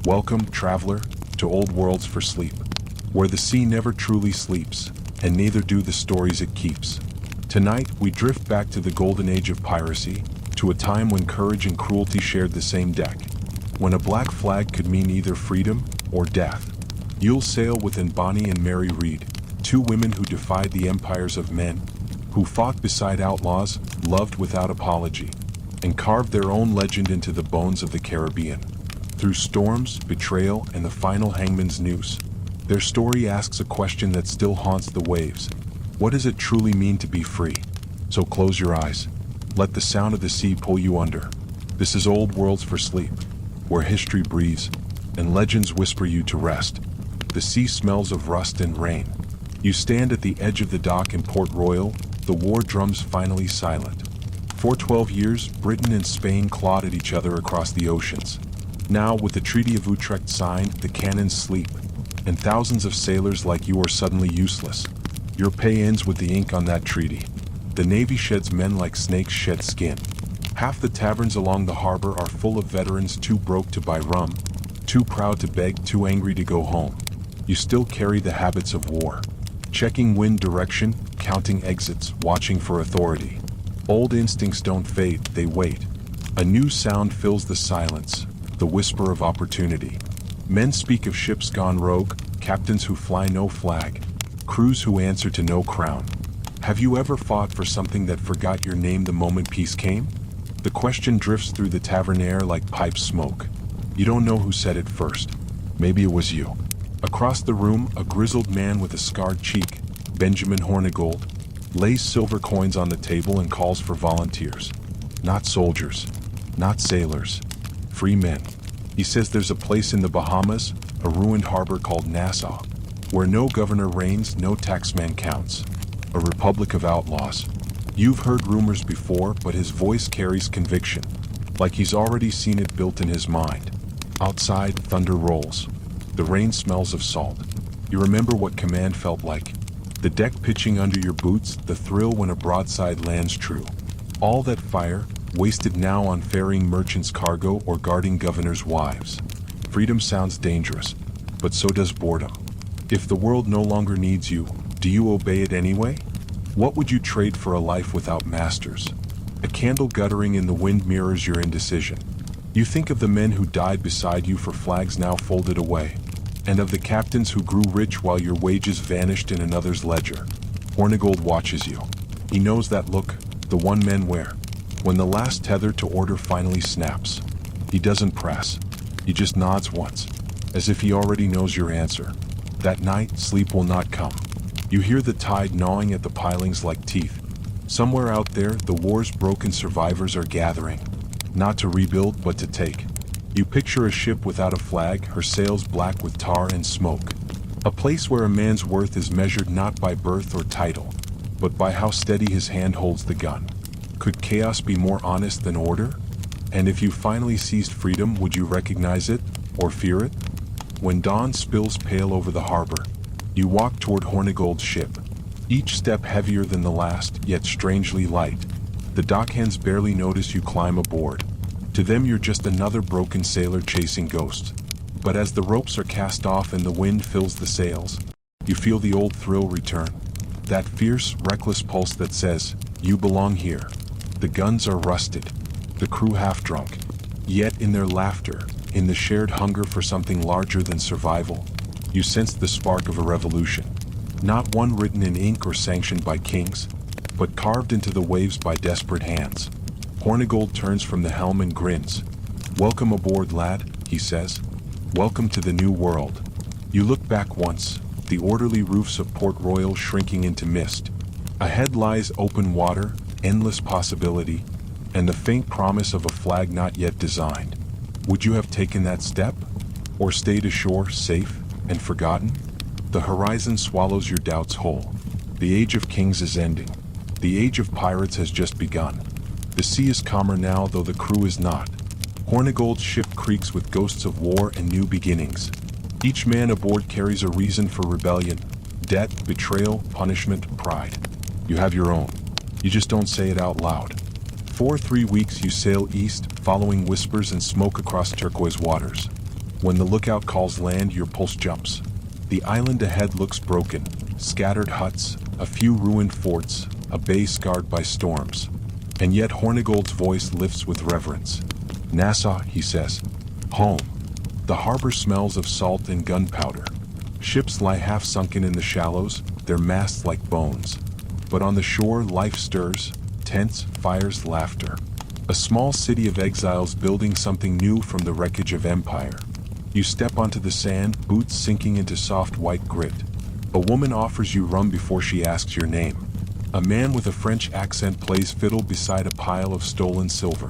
Welcome, traveler, to old worlds for sleep, where the sea never truly sleeps, and neither do the stories it keeps. Tonight, we drift back to the Golden Age of Piracy, to a time when courage and cruelty shared the same deck, when a black flag could mean either freedom or death. You'll sail within Bonny and Mary Reed, two women who defied the empires of men, who fought beside outlaws, loved without apology, and carved their own legend into the bones of the Caribbean. Through storms, betrayal, and the final hangman's noose, their story asks a question that still haunts the waves. What does it truly mean to be free? So close your eyes. Let the sound of the sea pull you under. This is Old Worlds for Sleep, where history breathes, and legends whisper you to rest. The sea smells of rust and rain. You stand at the edge of the dock in Port Royal, the war drums finally silent. For 12 years, Britain and Spain clawed at each other across the oceans. Now, with the Treaty of Utrecht signed, the cannons sleep, and thousands of sailors like you are suddenly useless. Your pay ends with the ink on that treaty. The Navy sheds men like snakes shed skin. Half the taverns along the harbor are full of veterans too broke to buy rum, too proud to beg, too angry to go home. You still carry the habits of war, checking wind direction, counting exits, watching for authority. Old instincts don't fade, they wait. A new sound fills the silence, the whisper of opportunity. Men speak of ships gone rogue, captains who fly no flag, crews who answer to no crown. Have you ever fought for something that forgot your name the moment peace came? The question drifts through the tavern air like pipe smoke. You don't know who said it first. Maybe it was you. Across the room, a grizzled man with a scarred cheek, Benjamin Hornigold, lays silver coins on the table and calls for volunteers. Not soldiers, not sailors, free men. He says there's a place in the Bahamas, a ruined harbor called Nassau, where no governor reigns, no taxman counts. A republic of outlaws. You've heard rumors before, but his voice carries conviction, like he's already seen it built in his mind. Outside, thunder rolls. The rain smells of salt. You remember what command felt like. The deck pitching under your boots, the thrill when a broadside lands true. All that fire, wasted now on ferrying merchants' cargo or guarding governors' wives. Freedom sounds dangerous, but so does boredom. If the world no longer needs you, do you obey it anyway? What would you trade for a life without masters? A candle guttering in the wind mirrors your indecision. You think of the men who died beside you for flags now folded away, and of the captains who grew rich while your wages vanished in another's ledger. Hornigold watches you. He knows that look, the one men wear, when the last tether to order finally snaps. He doesn't press. He just nods once, as if he already knows your answer. That night, sleep will not come. You hear the tide gnawing at the pilings like teeth. Somewhere out there, the war's broken survivors are gathering, not to rebuild, but to take. You picture a ship without a flag, her sails black with tar and smoke. A place where a man's worth is measured not by birth or title, but by how steady his hand holds the gun. Could chaos be more honest than order? And if you finally seized freedom, would you recognize it, or fear it? When dawn spills pale over the harbor, you walk toward Hornigold's ship, each step heavier than the last, yet strangely light. The dockhands barely notice you climb aboard. To them you're just another broken sailor chasing ghosts. But as the ropes are cast off and the wind fills the sails, you feel the old thrill return. That fierce, reckless pulse that says, you belong here. The guns are rusted, the crew half drunk. Yet in their laughter, in the shared hunger for something larger than survival, you sense the spark of a revolution. Not one written in ink or sanctioned by kings, but carved into the waves by desperate hands. Hornigold turns from the helm and grins. Welcome aboard, lad, he says. Welcome to the new world. You look back once, the orderly roofs of Port Royal shrinking into mist. Ahead lies open water, endless possibility, and the faint promise of a flag not yet designed. Would you have taken that step? Or stayed ashore, safe and forgotten? The horizon swallows your doubts whole. The age of kings is ending. The age of pirates has just begun. The sea is calmer now, though the crew is not. Hornigold's ship creaks with ghosts of war and new beginnings. Each man aboard carries a reason for rebellion, debt, betrayal, punishment, pride. You have your own. You just don't say it out loud. For 3 weeks you sail east, following whispers and smoke across turquoise waters. When the lookout calls land, your pulse jumps. The island ahead looks broken, scattered huts, a few ruined forts, a bay scarred by storms. And yet Hornigold's voice lifts with reverence. Nassau, he says. Home. The harbor smells of salt and gunpowder. Ships lie half sunken in the shallows, their masts like bones. But on the shore, life stirs, tents, fires, laughter. A small city of exiles building something new from the wreckage of empire. You step onto the sand, boots sinking into soft white grit. A woman offers you rum before she asks your name. A man with a French accent plays fiddle beside a pile of stolen silver.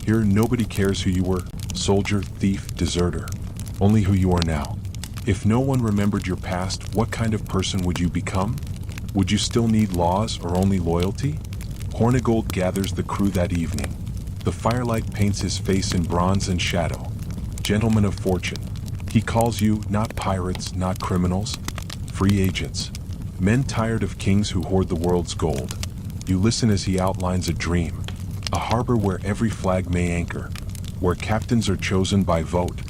Here nobody cares who you were, soldier, thief, deserter. Only who you are now. If no one remembered your past, what kind of person would you become? Would you still need laws or only loyalty? Hornigold gathers the crew that evening. The firelight paints his face in bronze and shadow. Gentleman of fortune. He calls you not pirates, not criminals, free agents. Men tired of kings who hoard the world's gold. You listen as he outlines a dream. A harbor where every flag may anchor. Where captains are chosen by vote.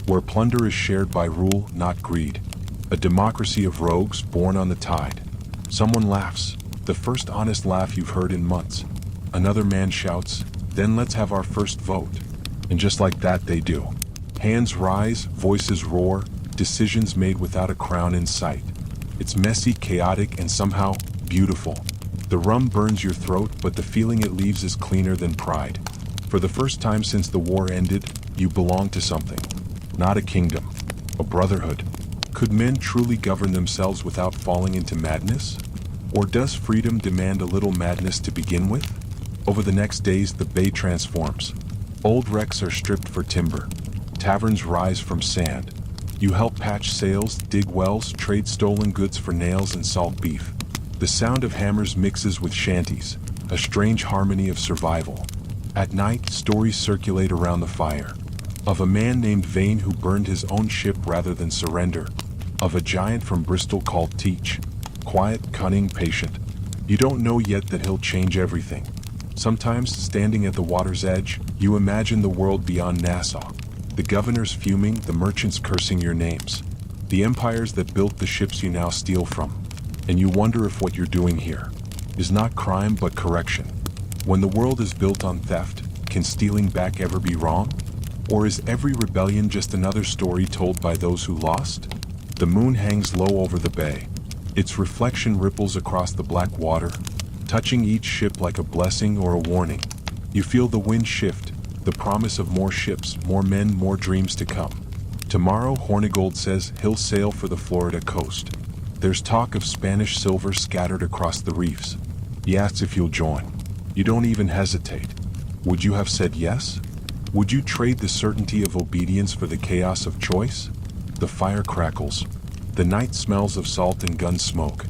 Where plunder is shared by rule, not greed. A democracy of rogues born on the tide. Someone laughs. The first honest laugh you've heard in months. Another man shouts, "Then let's have our first vote." And just like that they do. Hands rise, voices roar, decisions made without a crown in sight. It's messy, chaotic, and somehow beautiful. The rum burns your throat, but the feeling it leaves is cleaner than pride. For the first time since the war ended, you belong to something. Not a kingdom, a brotherhood. Could men truly govern themselves without falling into madness? Or does freedom demand a little madness to begin with? Over the next days, the bay transforms. Old wrecks are stripped for timber. Taverns rise from sand. You help patch sails, dig wells, trade stolen goods for nails and salt beef. The sound of hammers mixes with shanties, a strange harmony of survival. At night, stories circulate around the fire. Of a man named Vane who burned his own ship rather than surrender. Of a giant from Bristol called Teach. Quiet, cunning, patient. You don't know yet that he'll change everything. Sometimes, standing at the water's edge, you imagine the world beyond Nassau. The governors fuming, the merchants cursing your names. The empires that built the ships you now steal from. And you wonder if what you're doing here is not crime but correction. When the world is built on theft, can stealing back ever be wrong? Or is every rebellion just another story told by those who lost? The moon hangs low over the bay. Its reflection ripples across the black water, touching each ship like a blessing or a warning. You feel the wind shift, the promise of more ships, more men, more dreams to come. Tomorrow, Hornigold says he'll sail for the Florida coast. There's talk of Spanish silver scattered across the reefs. He asks if you'll join. You don't even hesitate. Would you have said yes? Would you trade the certainty of obedience for the chaos of choice? The fire crackles. The night smells of salt and gun smoke.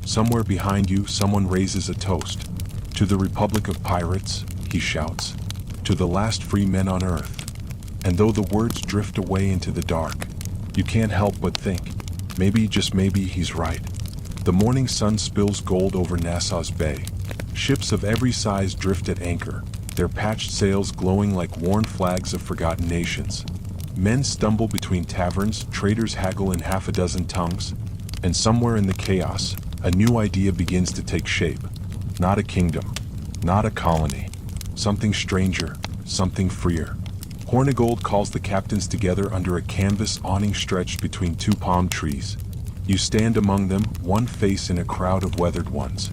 Somewhere behind you, someone raises a toast. To the Republic of Pirates, he shouts. To the last free men on earth. And though the words drift away into the dark, you can't help but think, maybe, just maybe, he's right. The morning sun spills gold over Nassau's bay. Ships of every size drift at anchor, their patched sails glowing like worn flags of forgotten nations. Men stumble between taverns, traders haggle in half a dozen tongues, and somewhere in the chaos, a new idea begins to take shape. Not a kingdom, not a colony. Something stranger, something freer. Hornigold calls the captains together under a canvas awning stretched between two palm trees. You stand among them, one face in a crowd of weathered ones.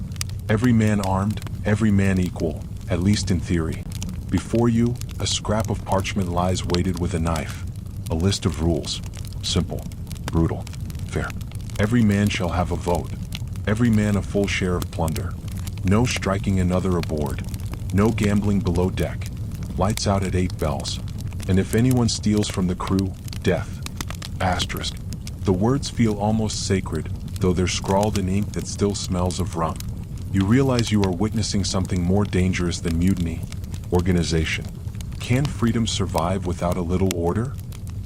Every man armed, every man equal, at least in theory. Before you, a scrap of parchment lies weighted with a knife. A list of rules. Simple, brutal, fair. Every man shall have a vote. Every man a full share of plunder. No striking another aboard. No gambling below deck. Lights out at 8 bells. And if anyone steals from the crew, death. Asterisk. The words feel almost sacred, though they're scrawled in ink that still smells of rum. You realize you are witnessing something more dangerous than mutiny. Organization. Can freedom survive without a little order?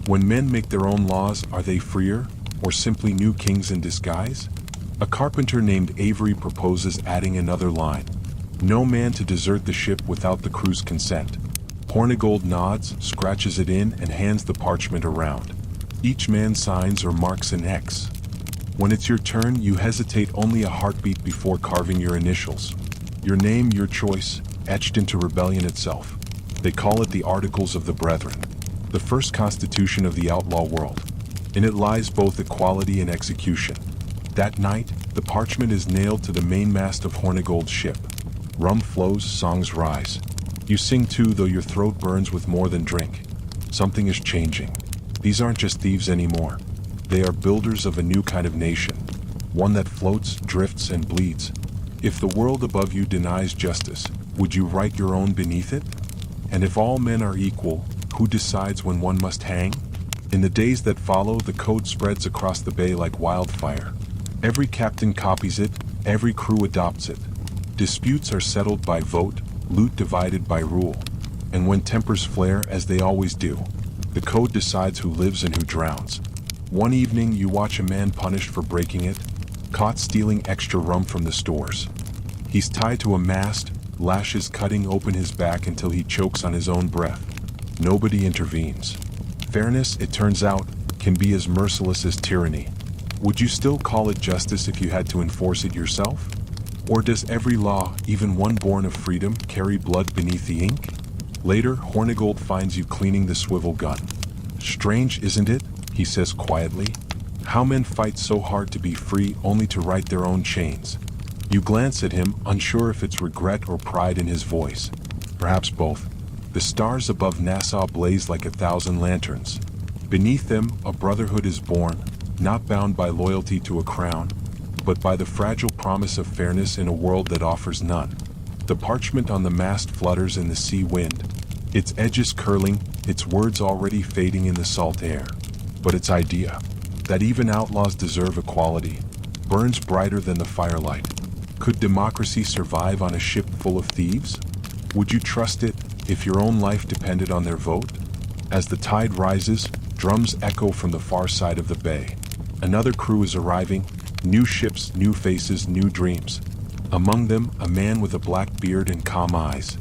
When men make their own laws, are they freer, or simply new kings in disguise? A carpenter named Avery proposes adding another line. No man to desert the ship without the crew's consent. Hornigold nods, scratches it in, and hands the parchment around. Each man signs or marks an X. When it's your turn, you hesitate only a heartbeat before carving your initials. Your name, your choice, etched into rebellion itself. They call it the Articles of the Brethren, the first constitution of the outlaw world. In it lies both equality and execution. That night, the parchment is nailed to the mainmast of Hornigold's ship. Rum flows, songs rise. You sing too, though your throat burns with more than drink. Something is changing. These aren't just thieves anymore. They are builders of a new kind of nation, one that floats, drifts, and bleeds. If the world above you denies justice, would you write your own beneath it? And if all men are equal, who decides when one must hang? In the days that follow, the code spreads across the bay like wildfire. Every captain copies it, every crew adopts it. Disputes are settled by vote, loot divided by rule. And when tempers flare, as they always do, the code decides who lives and who drowns. One evening, you watch a man punished for breaking it, caught stealing extra rum from the stores. He's tied to a mast, lashes cutting open his back until he chokes on his own breath. Nobody intervenes. Fairness, it turns out, can be as merciless as tyranny. Would you still call it justice if you had to enforce it yourself? Or does every law, even one born of freedom, carry blood beneath the ink? Later, Hornigold finds you cleaning the swivel gun. Strange, isn't it? He says quietly. How men fight so hard to be free only to write their own chains. You glance at him, unsure if it's regret or pride in his voice. Perhaps both. The stars above Nassau blaze like 1,000 lanterns. Beneath them, a brotherhood is born, not bound by loyalty to a crown, but by the fragile promise of fairness in a world that offers none. The parchment on the mast flutters in the sea wind, its edges curling, its words already fading in the salt air. But its idea, that even outlaws deserve equality, burns brighter than the firelight. Could democracy survive on a ship full of thieves? Would you trust it if your own life depended on their vote? As the tide rises, drums echo from the far side of the bay. Another crew is arriving, new ships, new faces, new dreams. Among them, a man with a black beard and calm eyes.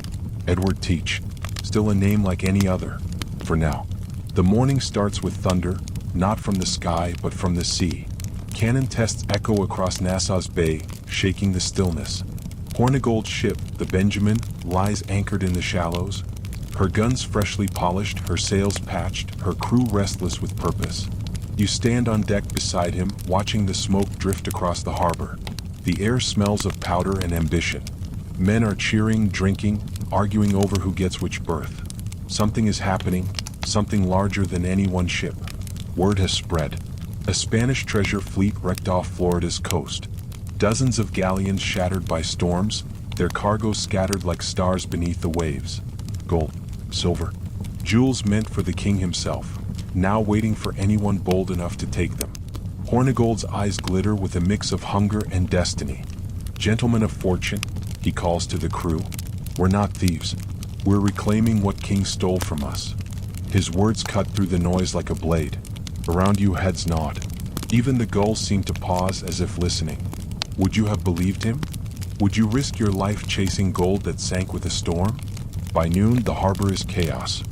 Edward Teach, still a name like any other, for now. The morning starts with thunder, not from the sky but from the sea. Cannon tests echo across Nassau's bay, shaking the stillness. Hornigold's ship, the Benjamin, lies anchored in the shallows. Her guns freshly polished, her sails patched, her crew restless with purpose. You stand on deck beside him, watching the smoke drift across the harbor. The air smells of powder and ambition. Men are cheering, drinking, arguing over who gets which berth. Something is happening, something larger than any one ship. Word has spread. A Spanish treasure fleet wrecked off Florida's coast. Dozens of galleons shattered by storms, their cargo scattered like stars beneath the waves. Gold, silver, jewels meant for the king himself, now waiting for anyone bold enough to take them. Hornigold's eyes glitter with a mix of hunger and destiny. Gentlemen of fortune, he calls to the crew, we're not thieves. We're reclaiming what King stole from us. His words cut through the noise like a blade. Around you heads nod. Even the gulls seem to pause as if listening. Would you have believed him? Would you risk your life chasing gold that sank with a storm? By noon, the harbor is chaos.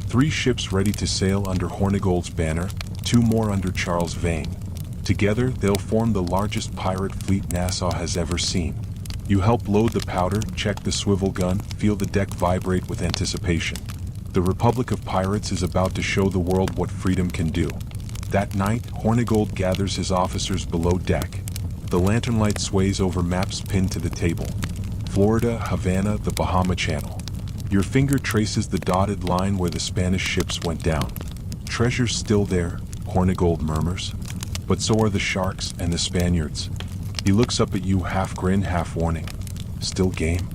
3 ships ready to sail under Hornigold's banner, 2 more under Charles Vane. Together, they'll form the largest pirate fleet Nassau has ever seen. You help load the powder, check the swivel gun, feel the deck vibrate with anticipation. The Republic of Pirates is about to show the world what freedom can do. That night, Hornigold gathers his officers below deck. The lantern light sways over maps pinned to the table. Florida, Havana, the Bahama Channel. Your finger traces the dotted line where the Spanish ships went down. Treasure's still there, Hornigold murmurs. But so are the sharks and the Spaniards. He looks up at you, half grin, half warning. Still game?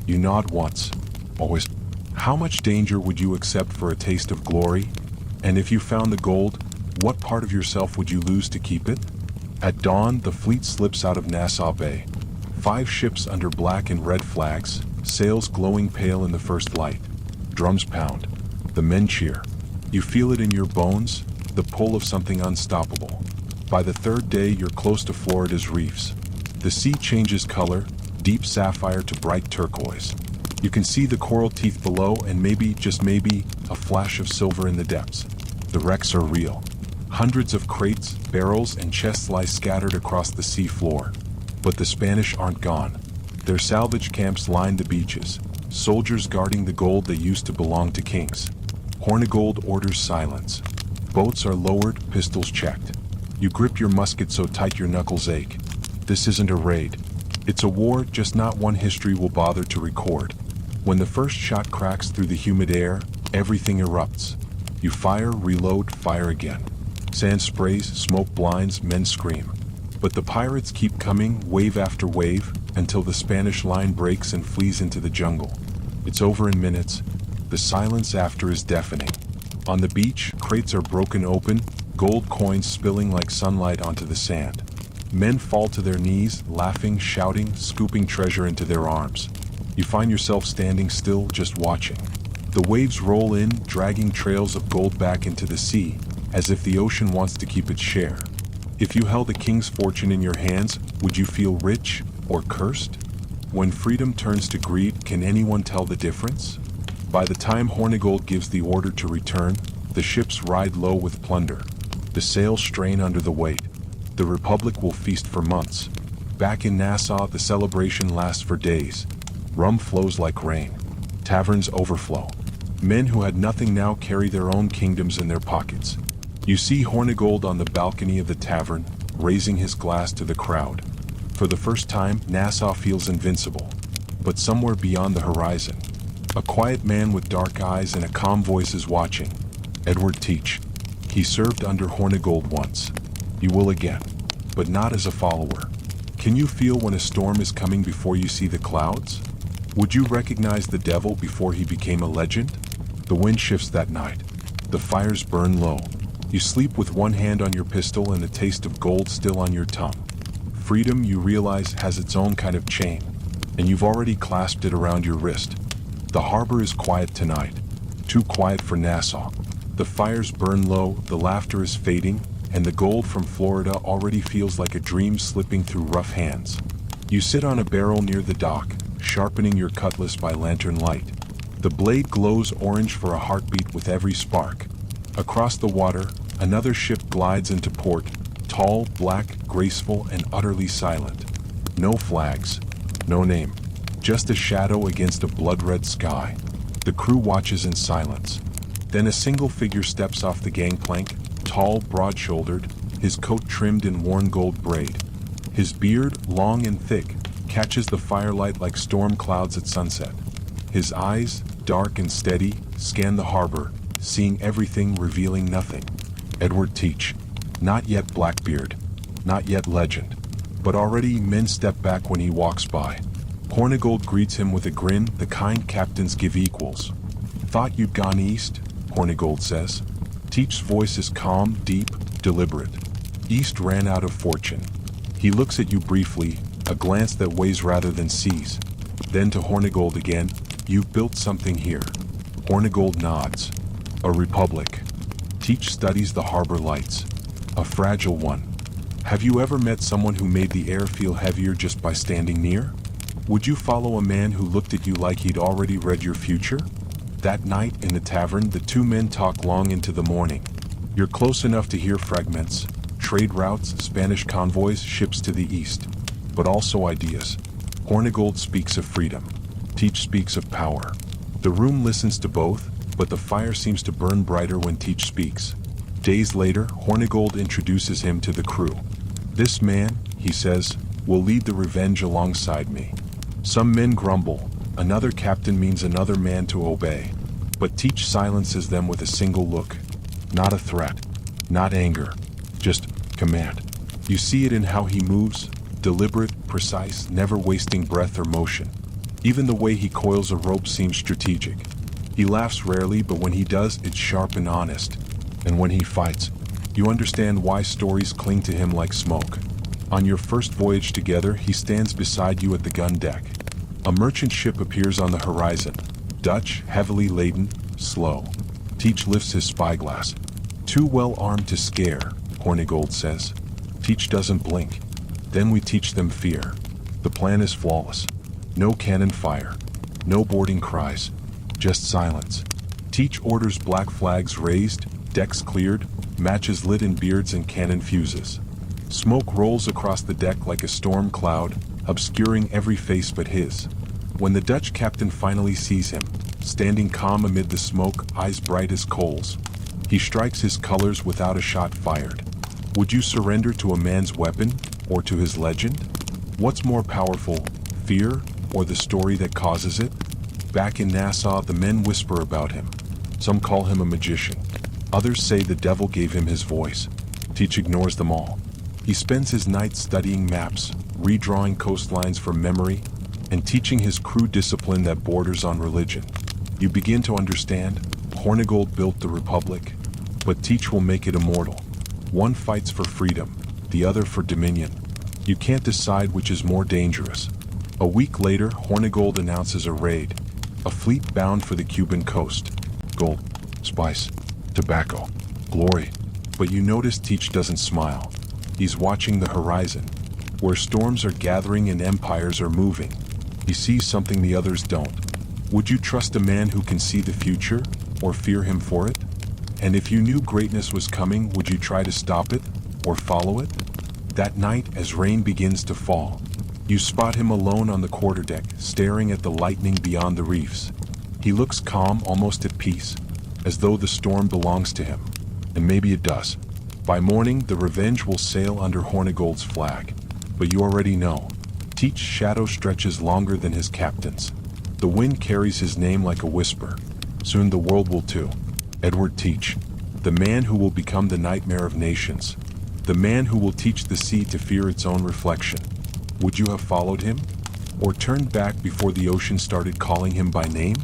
You nod once. Always. How much danger would you accept for a taste of glory? And if you found the gold, what part of yourself would you lose to keep it? At dawn, the fleet slips out of Nassau Bay. 5 ships under black and red flags, sails glowing pale in the first light. Drums pound. The men cheer. You feel it in your bones, the pull of something unstoppable. By the 3rd day, you're close to Florida's reefs. The sea changes color, deep sapphire to bright turquoise. You can see the coral teeth below and maybe, just maybe, a flash of silver in the depths. The wrecks are real. Hundreds of crates, barrels, and chests lie scattered across the sea floor. But the Spanish aren't gone. Their salvage camps line the beaches, soldiers guarding the gold that used to belong to kings. Hornigold orders silence. Boats are lowered, pistols checked. You grip your musket so tight your knuckles ache. This isn't a raid. It's a war, just not one history will bother to record. When the first shot cracks through the humid air, everything erupts. You fire, reload, fire again. Sand sprays, smoke blinds, men scream. But the pirates keep coming, wave after wave, until the Spanish line breaks and flees into the jungle. It's over in minutes. The silence after is deafening. On the beach, crates are broken open, gold coins spilling like sunlight onto the sand. Men fall to their knees, laughing, shouting, scooping treasure into their arms. You find yourself standing still, just watching. The waves roll in, dragging trails of gold back into the sea, as if the ocean wants to keep its share. If you held a king's fortune in your hands, would you feel rich or cursed? When freedom turns to greed, can anyone tell the difference? By the time Hornigold gives the order to return, the ships ride low with plunder. The sails strain under the weight. The Republic will feast for months. Back in Nassau, the celebration lasts for days. Rum flows like rain. Taverns overflow. Men who had nothing now carry their own kingdoms in their pockets. You see Hornigold on the balcony of the tavern, raising his glass to the crowd. For the first time, Nassau feels invincible. But somewhere beyond the horizon, a quiet man with dark eyes and a calm voice is watching. Edward Teach. He served under Hornigold once. He will again, but not as a follower. Can you feel when a storm is coming before you see the clouds? Would you recognize the devil before he became a legend? The wind shifts that night. The fires burn low. You sleep with one hand on your pistol and the taste of gold still on your tongue. Freedom, you realize, has its own kind of chain, and you've already clasped it around your wrist. The harbor is quiet tonight. Too quiet for Nassau. The fires burn low, the laughter is fading, and the gold from Florida already feels like a dream slipping through rough hands. You sit on a barrel near the dock, sharpening your cutlass by lantern light. The blade glows orange for a heartbeat with every spark. Across the water, another ship glides into port, tall, black, graceful, and utterly silent. No flags, no name, just a shadow against a blood-red sky. The crew watches in silence. Then a single figure steps off the gangplank, tall, broad-shouldered, his coat trimmed in worn gold braid. His beard, long and thick, catches the firelight like storm clouds at sunset. His eyes, dark and steady, scan the harbor, seeing everything, revealing nothing. Edward Teach. Not yet Blackbeard, not yet legend, but already men step back when he walks by. Hornigold greets him with a grin the kind captains give equals. Thought you'd gone east, Hornigold says. Teach's voice is calm, deep, deliberate. East ran out of fortune. He looks at you briefly, a glance that weighs rather than sees. Then to Hornigold again, you've built something here. Hornigold nods. A republic. Teach studies the harbor lights. A fragile one. Have you ever met someone who made the air feel heavier just by standing near? Would you follow a man who looked at you like he'd already read your future? That night in the tavern, the two men talk long into the morning. You're close enough to hear fragments, trade routes, Spanish convoys, ships to the east, but also ideas. Hornigold speaks of freedom. Teach speaks of power. The room listens to both, but the fire seems to burn brighter when Teach speaks. Days later, Hornigold introduces him to the crew. This man, he says, will lead the Revenge alongside me. Some men grumble. Another captain means another man to obey. But Teach silences them with a single look. Not a threat, not anger, just command. You see it in how he moves, deliberate, precise, never wasting breath or motion. Even the way he coils a rope seems strategic. He laughs rarely, but when he does, it's sharp and honest. And when he fights, you understand why stories cling to him like smoke. On your first voyage together, he stands beside you at the gun deck. A merchant ship appears on the horizon. Dutch, heavily laden, slow. Teach lifts his spyglass. Too well armed to scare, Hornigold says. Teach doesn't blink. Then we teach them fear. The plan is flawless. No cannon fire. No boarding cries. Just silence. Teach orders black flags raised, decks cleared, matches lit in beards and cannon fuses. Smoke rolls across the deck like a storm cloud, obscuring every face but his. When the Dutch captain finally sees him, standing calm amid the smoke, eyes bright as coals, he strikes his colors without a shot fired. Would you surrender to a man's weapon, or to his legend? What's more powerful, fear, or the story that causes it? Back in Nassau, the men whisper about him. Some call him a magician. Others say the devil gave him his voice. Teach ignores them all. He spends his nights studying maps, redrawing coastlines from memory, and teaching his crew discipline that borders on religion. You begin to understand, Hornigold built the Republic, but Teach will make it immortal. One fights for freedom, the other for dominion. You can't decide which is more dangerous. A week later, Hornigold announces a raid. A fleet bound for the Cuban coast. Gold, spice, tobacco, glory. But you notice Teach doesn't smile. He's watching the horizon, where storms are gathering and empires are moving. He sees something the others don't. Would you trust a man who can see the future, or fear him for it? And if you knew greatness was coming, would you try to stop it, or follow it? That night, as rain begins to fall, you spot him alone on the quarterdeck, staring at the lightning beyond the reefs. He looks calm, almost at peace, as though the storm belongs to him. And maybe it does. By morning, the Revenge will sail under Hornigold's flag. But you already know, Teach's shadow stretches longer than his captain's. The wind carries his name like a whisper. Soon the world will too. Edward Teach, the man who will become the nightmare of nations. The man who will teach the sea to fear its own reflection. Would you have followed him? Or turned back before the ocean started calling him by name?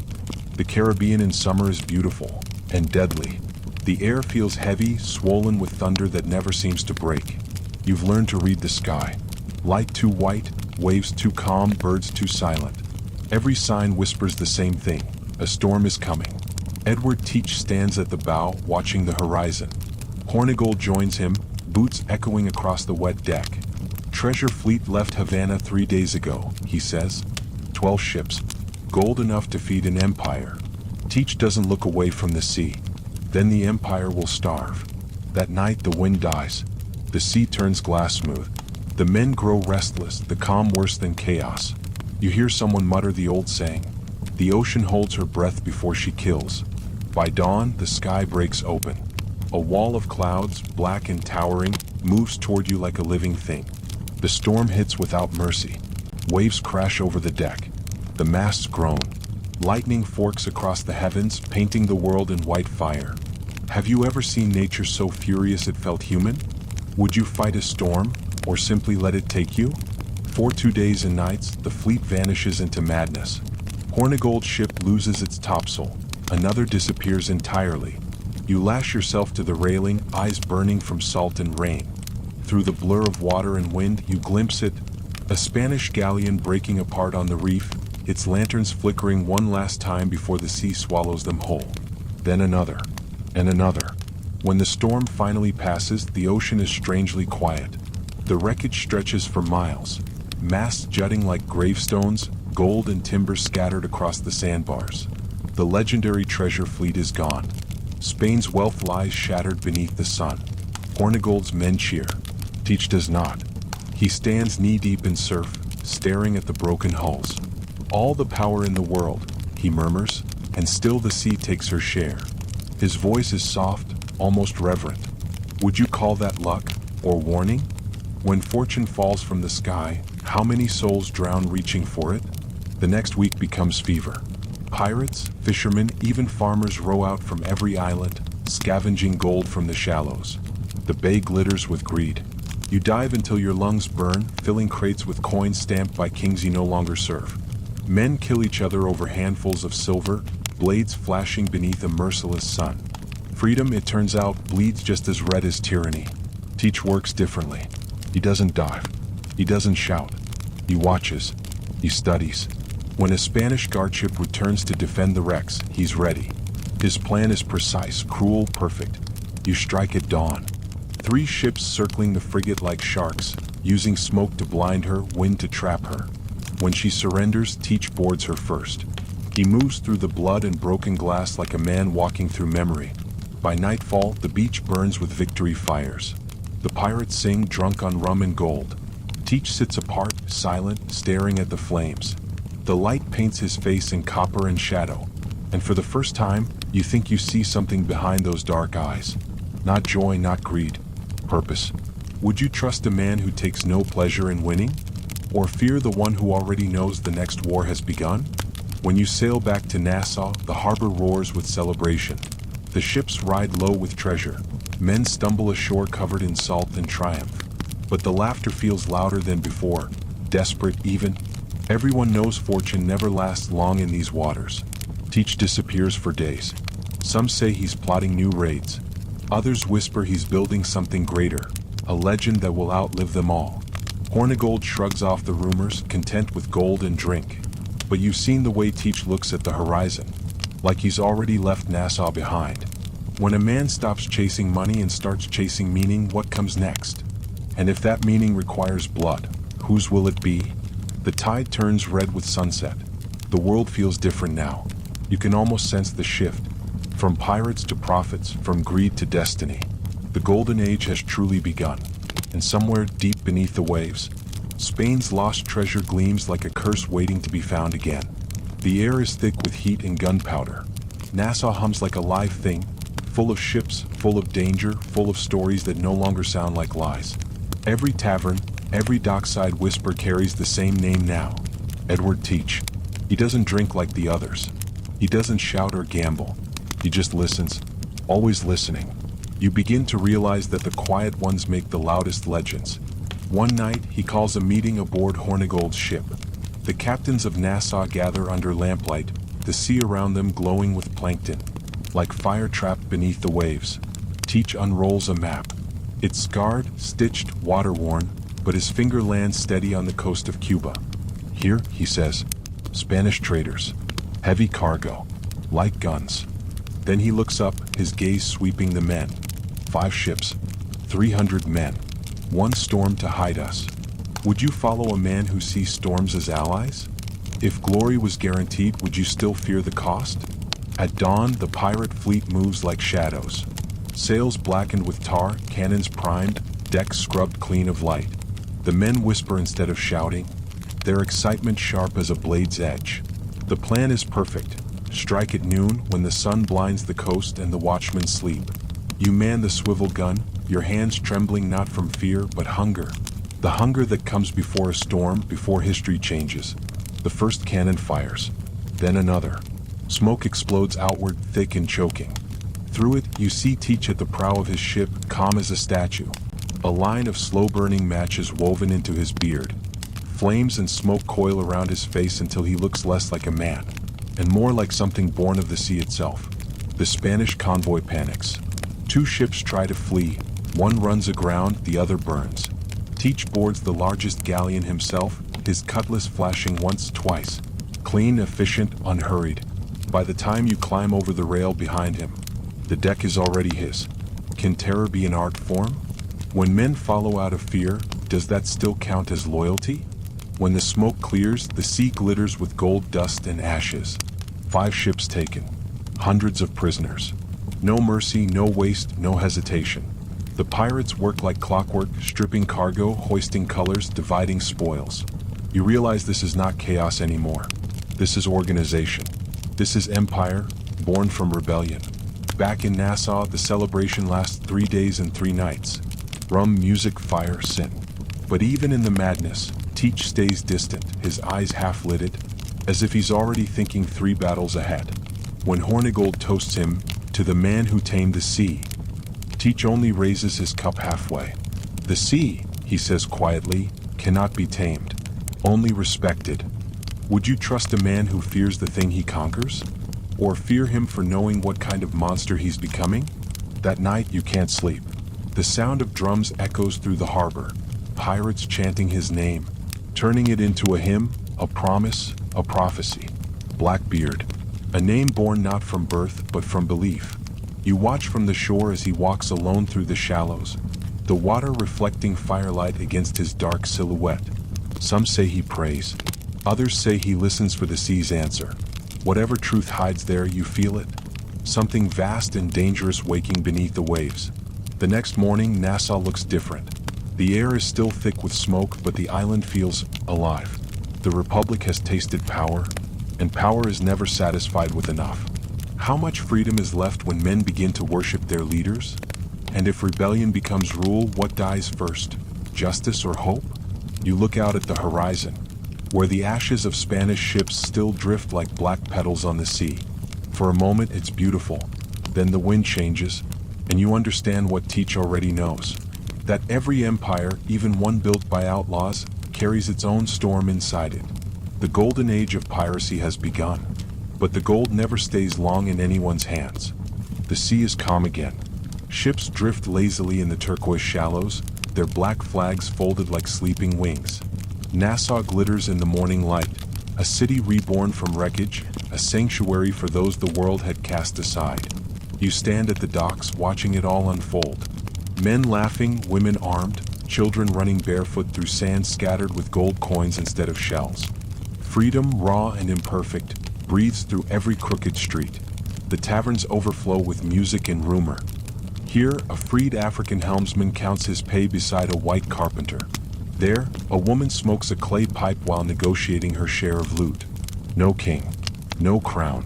The Caribbean in summer is beautiful and deadly. The air feels heavy, swollen with thunder that never seems to break. You've learned to read the sky. Light too white, waves too calm, birds too silent. Every sign whispers the same thing. A storm is coming. Edward Teach stands at the bow, watching the horizon. Hornigold joins him, boots echoing across the wet deck. Treasure fleet left Havana 3 days ago, he says. 12 ships. Gold enough to feed an empire. Teach doesn't look away from the sea. Then the empire will starve. That night the wind dies. The sea turns glass smooth. The men grow restless, the calm worse than chaos. You hear someone mutter the old saying. The ocean holds her breath before she kills. By dawn, the sky breaks open. A wall of clouds, black and towering, moves toward you like a living thing. The storm hits without mercy. Waves crash over the deck. The masts groan. Lightning forks across the heavens, painting the world in white fire. Have you ever seen nature so furious it felt human? Would you fight a storm, or simply let it take you? For 2 days and nights, the fleet vanishes into madness. Hornigold's ship loses its topsail. Another disappears entirely. You lash yourself to the railing, eyes burning from salt and rain. Through the blur of water and wind, you glimpse it, a Spanish galleon breaking apart on the reef, its lanterns flickering one last time before the sea swallows them whole. Then another, and another. When the storm finally passes, the ocean is strangely quiet. The wreckage stretches for miles, masts jutting like gravestones, gold and timber scattered across the sandbars. The legendary treasure fleet is gone. Spain's wealth lies shattered beneath the sun. Hornigold's men cheer. Teach does not. He stands knee-deep in surf, staring at the broken hulls. All the power in the world, he murmurs, and still the sea takes her share. His voice is soft, almost reverent. Would you call that luck, or warning? When fortune falls from the sky, how many souls drown reaching for it? The next week becomes fever. Pirates, fishermen, even farmers row out from every island, scavenging gold from the shallows. The bay glitters with greed. You dive until your lungs burn, filling crates with coins stamped by kings you no longer serve. Men kill each other over handfuls of silver, blades flashing beneath a merciless sun. Freedom, it turns out, bleeds just as red as tyranny. Teach works differently. He doesn't dive. He doesn't shout. He watches. He studies. When a Spanish guardship returns to defend the wrecks, he's ready. His plan is precise, cruel, perfect. You strike at dawn. 3 ships circling the frigate like sharks, using smoke to blind her, wind to trap her. When she surrenders, Teach boards her first. He moves through the blood and broken glass like a man walking through memory. By nightfall, the beach burns with victory fires. The pirates sing, drunk on rum and gold. Teach sits apart, silent, staring at the flames. The light paints his face in copper and shadow, and for the first time, you think you see something behind those dark eyes. Not joy, not greed. Purpose. Would you trust a man who takes no pleasure in winning? Or fear the one who already knows the next war has begun? When you sail back to Nassau, the harbor roars with celebration. The ships ride low with treasure. Men stumble ashore covered in salt and triumph. But the laughter feels louder than before, desperate even. Everyone knows fortune never lasts long in these waters. Teach disappears for days. Some say he's plotting new raids. Others whisper he's building something greater, a legend that will outlive them all. Hornigold shrugs off the rumors, content with gold and drink. But you've seen the way Teach looks at the horizon, like he's already left Nassau behind. When a man stops chasing money and starts chasing meaning, what comes next? And if that meaning requires blood, whose will it be? The tide turns red with sunset. The world feels different now. You can almost sense the shift. From pirates to prophets, from greed to destiny. The Golden Age has truly begun. And somewhere deep beneath the waves, Spain's lost treasure gleams like a curse waiting to be found again. The air is thick with heat and gunpowder. Nassau hums like a live thing, full of ships, full of danger, full of stories that no longer sound like lies. Every tavern, every dockside whisper carries the same name now. Edward Teach. He doesn't drink like the others. He doesn't shout or gamble. He just listens, always listening. You begin to realize that the quiet ones make the loudest legends. One night, he calls a meeting aboard Hornigold's ship. The captains of Nassau gather under lamplight, the sea around them glowing with plankton. Like fire trapped beneath the waves, Teach unrolls a map. It's scarred, stitched, water-worn, but his finger lands steady on the coast of Cuba. Here, he says, Spanish traders. Heavy cargo. Light guns. Then he looks up, his gaze sweeping the men. 5 ships. 300 men. One storm to hide us. Would you follow a man who sees storms as allies? If glory was guaranteed, would you still fear the cost? At dawn, the pirate fleet moves like shadows. Sails blackened with tar, cannons primed, decks scrubbed clean of light. The men whisper instead of shouting, their excitement sharp as a blade's edge. The plan is perfect. Strike at noon when the sun blinds the coast and the watchmen sleep. You man the swivel gun, your hands trembling not from fear but hunger. The hunger that comes before a storm, before history changes. The first cannon fires. Then another. Smoke explodes outward, thick and choking. Through it, you see Teach at the prow of his ship, calm as a statue. A line of slow-burning matches woven into his beard. Flames and smoke coil around his face until he looks less like a man, and more like something born of the sea itself. The Spanish convoy panics. 2 ships try to flee. One runs aground, the other burns. Teach boards the largest galleon himself, his cutlass flashing once, twice. Clean, efficient, unhurried. By the time you climb over the rail behind him, the deck is already his. Can terror be an art form? When men follow out of fear, does that still count as loyalty? When the smoke clears, the sea glitters with gold dust and ashes. 5 ships taken. Hundreds of prisoners. No mercy, no waste, no hesitation. The pirates work like clockwork, stripping cargo, hoisting colors, dividing spoils. You realize this is not chaos anymore. This is organization. This is empire, born from rebellion. Back in Nassau, the celebration lasts 3 days and 3 nights. Rum, music, fire, sin. But even in the madness, Teach stays distant, his eyes half-lidded, as if he's already thinking 3 battles ahead. When Hornigold toasts him, to the man who tamed the sea, Teach only raises his cup halfway. The sea, he says quietly, cannot be tamed, only respected. Would you trust a man who fears the thing he conquers? Or fear him for knowing what kind of monster he's becoming? That night you can't sleep. The sound of drums echoes through the harbor, pirates chanting his name, turning it into a hymn, a promise, a prophecy. Blackbeard, a name born not from birth but from belief. You watch from the shore as he walks alone through the shallows, the water reflecting firelight against his dark silhouette. Some say he prays, others say he listens for the sea's answer. Whatever truth hides there, you feel it. something vast and dangerous waking beneath the waves. The next morning, Nassau looks different. The air is still thick with smoke, but the island feels alive. The Republic has tasted power, and power is never satisfied with enough. How much freedom is left when men begin to worship their leaders? And if rebellion becomes rule, what dies first? Justice or hope? You look out at the horizon, where the ashes of Spanish ships still drift like black petals on the sea. For a moment it's beautiful, then the wind changes, and you understand what Teach already knows. That every empire, even one built by outlaws, carries its own storm inside it. The Golden Age of Piracy has begun, but the gold never stays long in anyone's hands. The sea is calm again. Ships drift lazily in the turquoise shallows, their black flags folded like sleeping wings. Nassau glitters in the morning light, a city reborn from wreckage, a sanctuary for those the world had cast aside. You stand at the docks watching it all unfold. Men laughing, women armed, children running barefoot through sand scattered with gold coins instead of shells. Freedom, raw and imperfect, breathes through every crooked street. The taverns overflow with music and rumor. Here, a freed African helmsman counts his pay beside a white carpenter. There, a woman smokes a clay pipe while negotiating her share of loot. No king, no crown,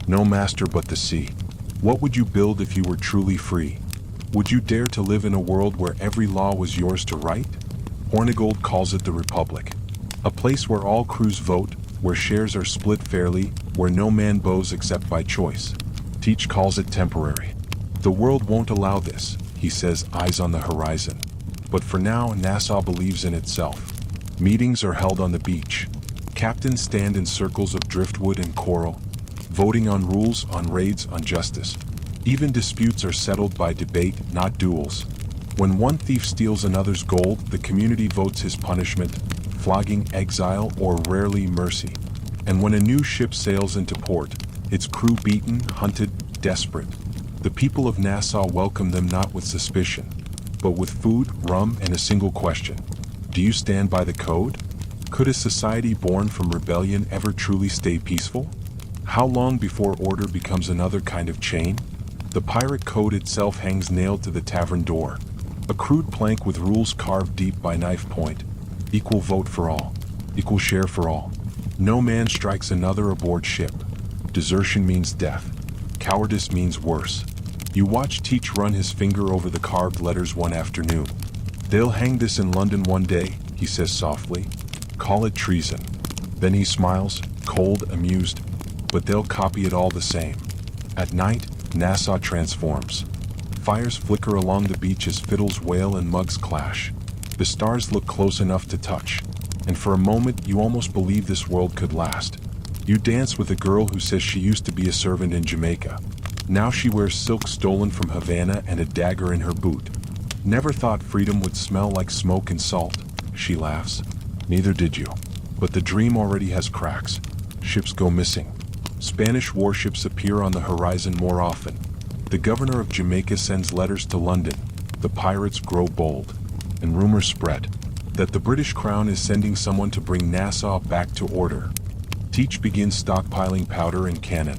no master but the sea. What would you build if you were truly free? Would you dare to live in a world where every law was yours to write? Hornigold calls it the Republic. A place where all crews vote, where shares are split fairly, where no man bows except by choice. Teach calls it temporary. The world won't allow this, he says, eyes on the horizon. But for now, Nassau believes in itself. Meetings are held on the beach. Captains stand in circles of driftwood and coral, voting on rules, on raids, on justice. Even disputes are settled by debate, not duels. When one thief steals another's gold, the community votes his punishment, flogging, exile, or rarely mercy. And when a new ship sails into port, its crew beaten, hunted, desperate, the people of Nassau welcome them not with suspicion, but with food, rum, and a single question. Do you stand by the code? Could a society born from rebellion ever truly stay peaceful? How long before order becomes another kind of chain? The pirate code itself hangs nailed to the tavern door. A crude plank with rules carved deep by knife point. Equal vote for all. Equal share for all. No man strikes another aboard ship. Desertion means death. Cowardice means worse. You watch Teach run his finger over the carved letters one afternoon. They'll hang this in London one day, he says softly. Call it treason. Then he smiles, cold, amused, but they'll copy it all the same. At night, Nassau transforms. Fires flicker along the beach as fiddles wail and mugs clash. The stars look close enough to touch, and for a moment you almost believe this world could last. You dance with a girl who says she used to be a servant in Jamaica. Now she wears silk stolen from Havana and a dagger in her boot. Never thought freedom would smell like smoke and salt, she laughs. Neither did you. But the dream already has cracks. Ships go missing. Spanish warships appear on the horizon more often. The governor of Jamaica sends letters to London. The pirates grow bold. And rumors spread that the British Crown is sending someone to bring Nassau back to order. Teach begins stockpiling powder and cannon.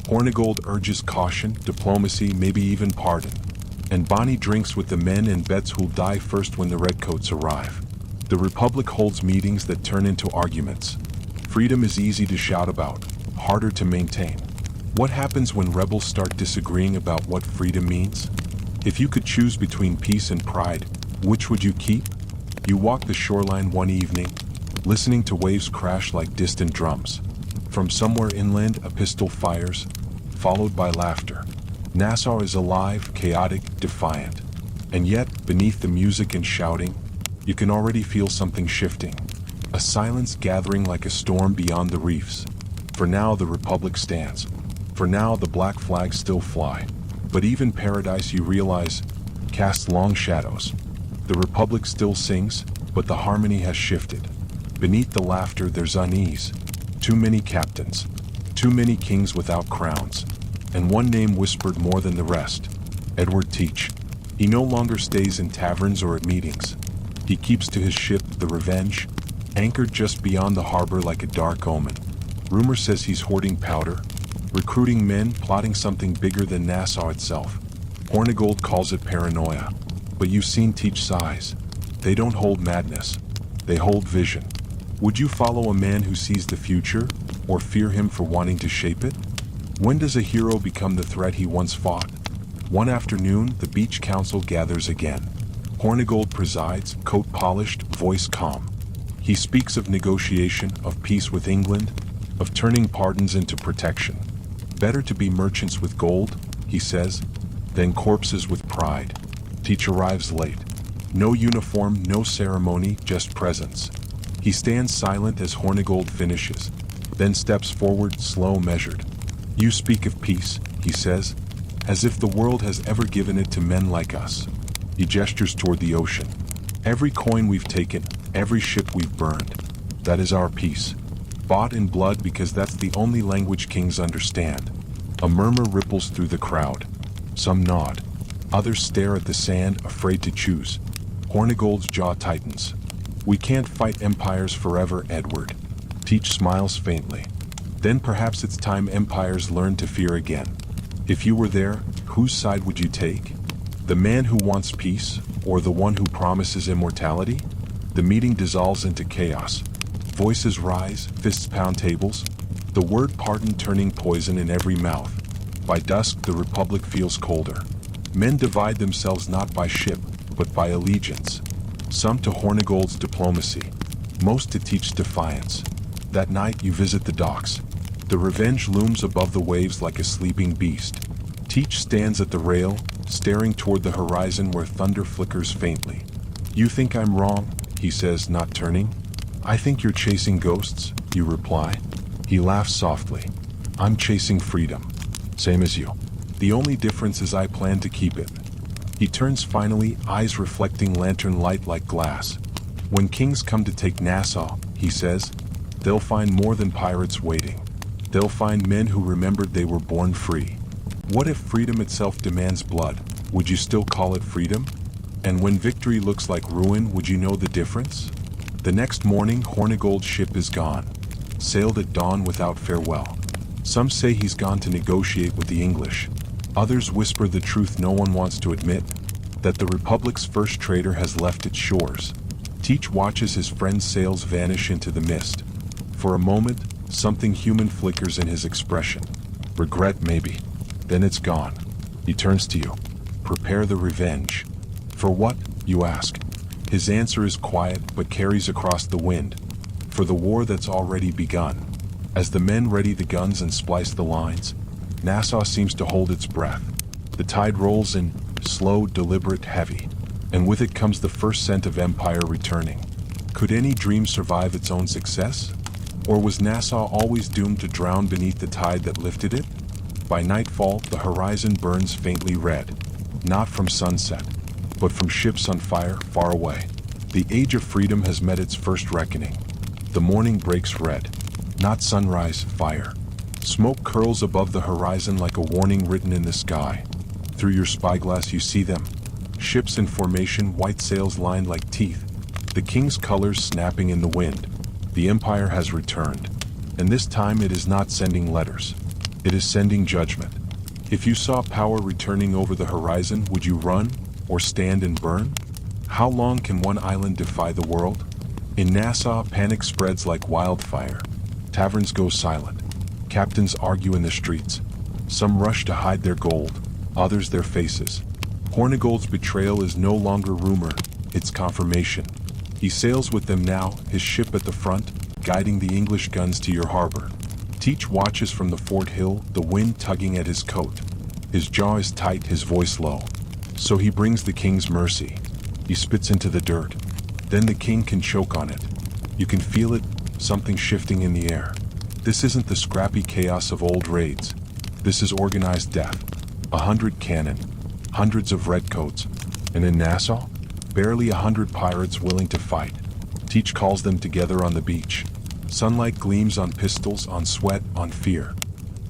Hornigold urges caution, diplomacy, maybe even pardon. And Bonny drinks with the men and bets who'll die first when the redcoats arrive. The Republic holds meetings that turn into arguments. Freedom is easy to shout about, harder to maintain. What happens when rebels start disagreeing about what freedom means? If you could choose between peace and pride, which would you keep? You walk the shoreline one evening, listening to waves crash like distant drums. From somewhere inland, a pistol fires, followed by laughter. Nassau is alive, chaotic, defiant. And yet, beneath the music and shouting, you can already feel something shifting. A silence gathering like a storm beyond the reefs. For now, the Republic stands. For now, the black flags still fly. But even paradise, you realize, casts long shadows. The Republic still sings, but the harmony has shifted. Beneath the laughter, there's unease. Too many captains. Too many kings without crowns. And one name whispered more than the rest. Edward Teach. He no longer stays in taverns or at meetings. He keeps to his ship, the Revenge, anchored just beyond the harbor like a dark omen. Rumor says he's hoarding powder, recruiting men, plotting something bigger than Nassau itself. Hornigold calls it paranoia. But you've seen Teach size. They don't hold madness. They hold vision. Would you follow a man who sees the future, or fear him for wanting to shape it? When does a hero become the threat he once fought? One afternoon, the beach council gathers again. Hornigold presides, coat polished, voice calm. He speaks of negotiation, of peace with England, of turning pardons into protection. Better to be merchants with gold, he says, than corpses with pride. Teach arrives late. No uniform, no ceremony, just presence. He stands silent as Hornigold finishes, then steps forward, slow, measured. You speak of peace, he says, as if the world has ever given it to men like us. He gestures toward the ocean. Every coin we've taken, every ship we've burned, that is our peace. Bought in blood because that's the only language kings understand. A murmur ripples through the crowd. Some nod. Others stare at the sand, afraid to choose. Hornigold's jaw tightens. We can't fight empires forever, Edward. Teach smiles faintly. Then perhaps it's time empires learn to fear again. If you were there, whose side would you take? The man who wants peace, or the one who promises immortality? The meeting dissolves into chaos. Voices rise, fists pound tables. The word pardon turning poison in every mouth. By dusk, the Republic feels colder. Men divide themselves not by ship, but by allegiance. Some to Hornigold's diplomacy, most to Teach's defiance. That night you visit the docks. The Revenge looms above the waves like a sleeping beast. Teach stands at the rail, staring toward the horizon where thunder flickers faintly. You think I'm wrong, he says, not turning. I think you're chasing ghosts, you reply. He laughs softly. I'm chasing freedom. Same as you. The only difference is I plan to keep it. He turns finally, eyes reflecting lantern light like glass. When kings come to take Nassau, he says, they'll find more than pirates waiting. They'll find men who remembered they were born free. What if freedom itself demands blood? Would you still call it freedom? And when victory looks like ruin, would you know the difference? The next morning, Hornigold's ship is gone. Sailed at dawn without farewell. Some say he's gone to negotiate with the English. Others whisper the truth no one wants to admit, that the Republic's first trader has left its shores. Teach watches his friend's sails vanish into the mist. For a moment, something human flickers in his expression. Regret, maybe. Then it's gone. He turns to you. Prepare the Revenge. For what, you ask? His answer is quiet but carries across the wind. For the war that's already begun. As the men ready the guns and splice the lines, Nassau seems to hold its breath. The tide rolls in, slow, deliberate, heavy. And with it comes the first scent of empire returning. Could any dream survive its own success? Or was Nassau always doomed to drown beneath the tide that lifted it? By nightfall, the horizon burns faintly red. Not from sunset, but from ships on fire far away. The age of freedom has met its first reckoning. The morning breaks red. Not sunrise, fire. Smoke curls above the horizon like a warning written in the sky. Through your spyglass you see them. Ships in formation, white sails lined like teeth. The king's colors snapping in the wind. The empire has returned. And this time it is not sending letters. It is sending judgment. If you saw power returning over the horizon, would you run, or stand and burn? How long can one island defy the world? In Nassau, panic spreads like wildfire. Taverns go silent. Captains argue in the streets. Some rush to hide their gold, others their faces. Hornigold's betrayal is no longer rumor, it's confirmation. He sails with them now, his ship at the front, guiding the English guns to your harbor. Teach watches from the fort hill, the wind tugging at his coat. His jaw is tight, his voice low. So he brings the king's mercy. He spits into the dirt. Then the king can choke on it. You can feel it, something shifting in the air. This isn't the scrappy chaos of old raids. This is organized death. 100 cannon, hundreds of redcoats, and in Nassau, barely 100 pirates willing to fight. Teach calls them together on the beach. Sunlight gleams on pistols, on sweat, on fear.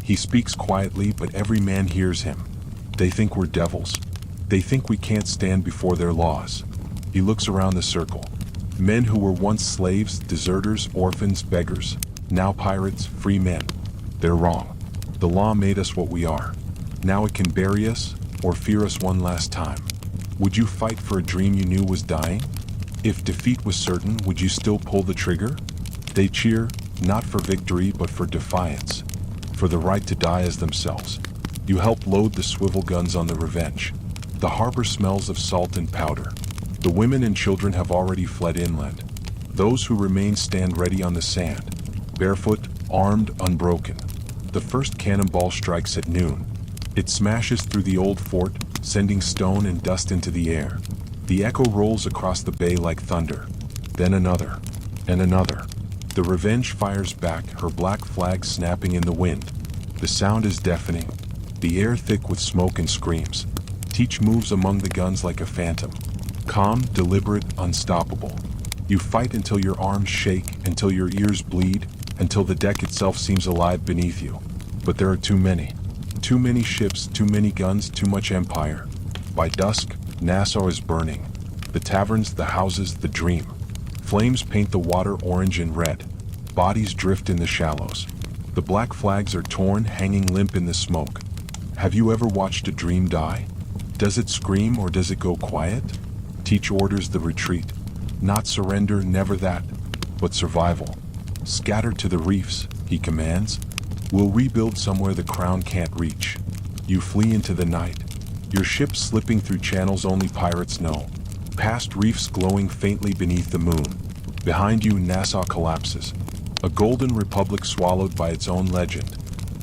He speaks quietly, but every man hears him. They think we're devils. They think we can't stand before their laws. He looks around the circle. Men who were once slaves, deserters, orphans, beggars, now pirates, free men. They're wrong. The law made us what we are. Now it can bury us or fear us one last time. Would you fight for a dream you knew was dying? If defeat was certain, would you still pull the trigger? They cheer, not for victory but for defiance, for the right to die as themselves. You help load the swivel guns on the Revenge. The harbor smells of salt and powder. The women and children have already fled inland. Those who remain stand ready on the sand, barefoot, armed, unbroken. The first cannonball strikes at noon. It smashes through the old fort, sending stone and dust into the air. The echo rolls across the bay like thunder. Then another, and another. The Revenge fires back, her black flag snapping in the wind. The sound is deafening, the air thick with smoke and screams. Teach moves among the guns like a phantom. Calm, deliberate, unstoppable. You fight until your arms shake, until your ears bleed, until the deck itself seems alive beneath you. But there are too many. Too many ships, too many guns, too much empire. By dusk, Nassau is burning. The taverns, the houses, the dream. Flames paint the water orange and red. Bodies drift in the shallows. The black flags are torn, hanging limp in the smoke. Have you ever watched a dream die? Does it scream or does it go quiet? Teach orders the retreat. Not surrender, never that, but survival. Scatter to the reefs, he commands. We'll rebuild somewhere the crown can't reach. You flee into the night. Your ship slipping through channels only pirates know. Past reefs glowing faintly beneath the moon. Behind you, Nassau collapses. A golden republic swallowed by its own legend.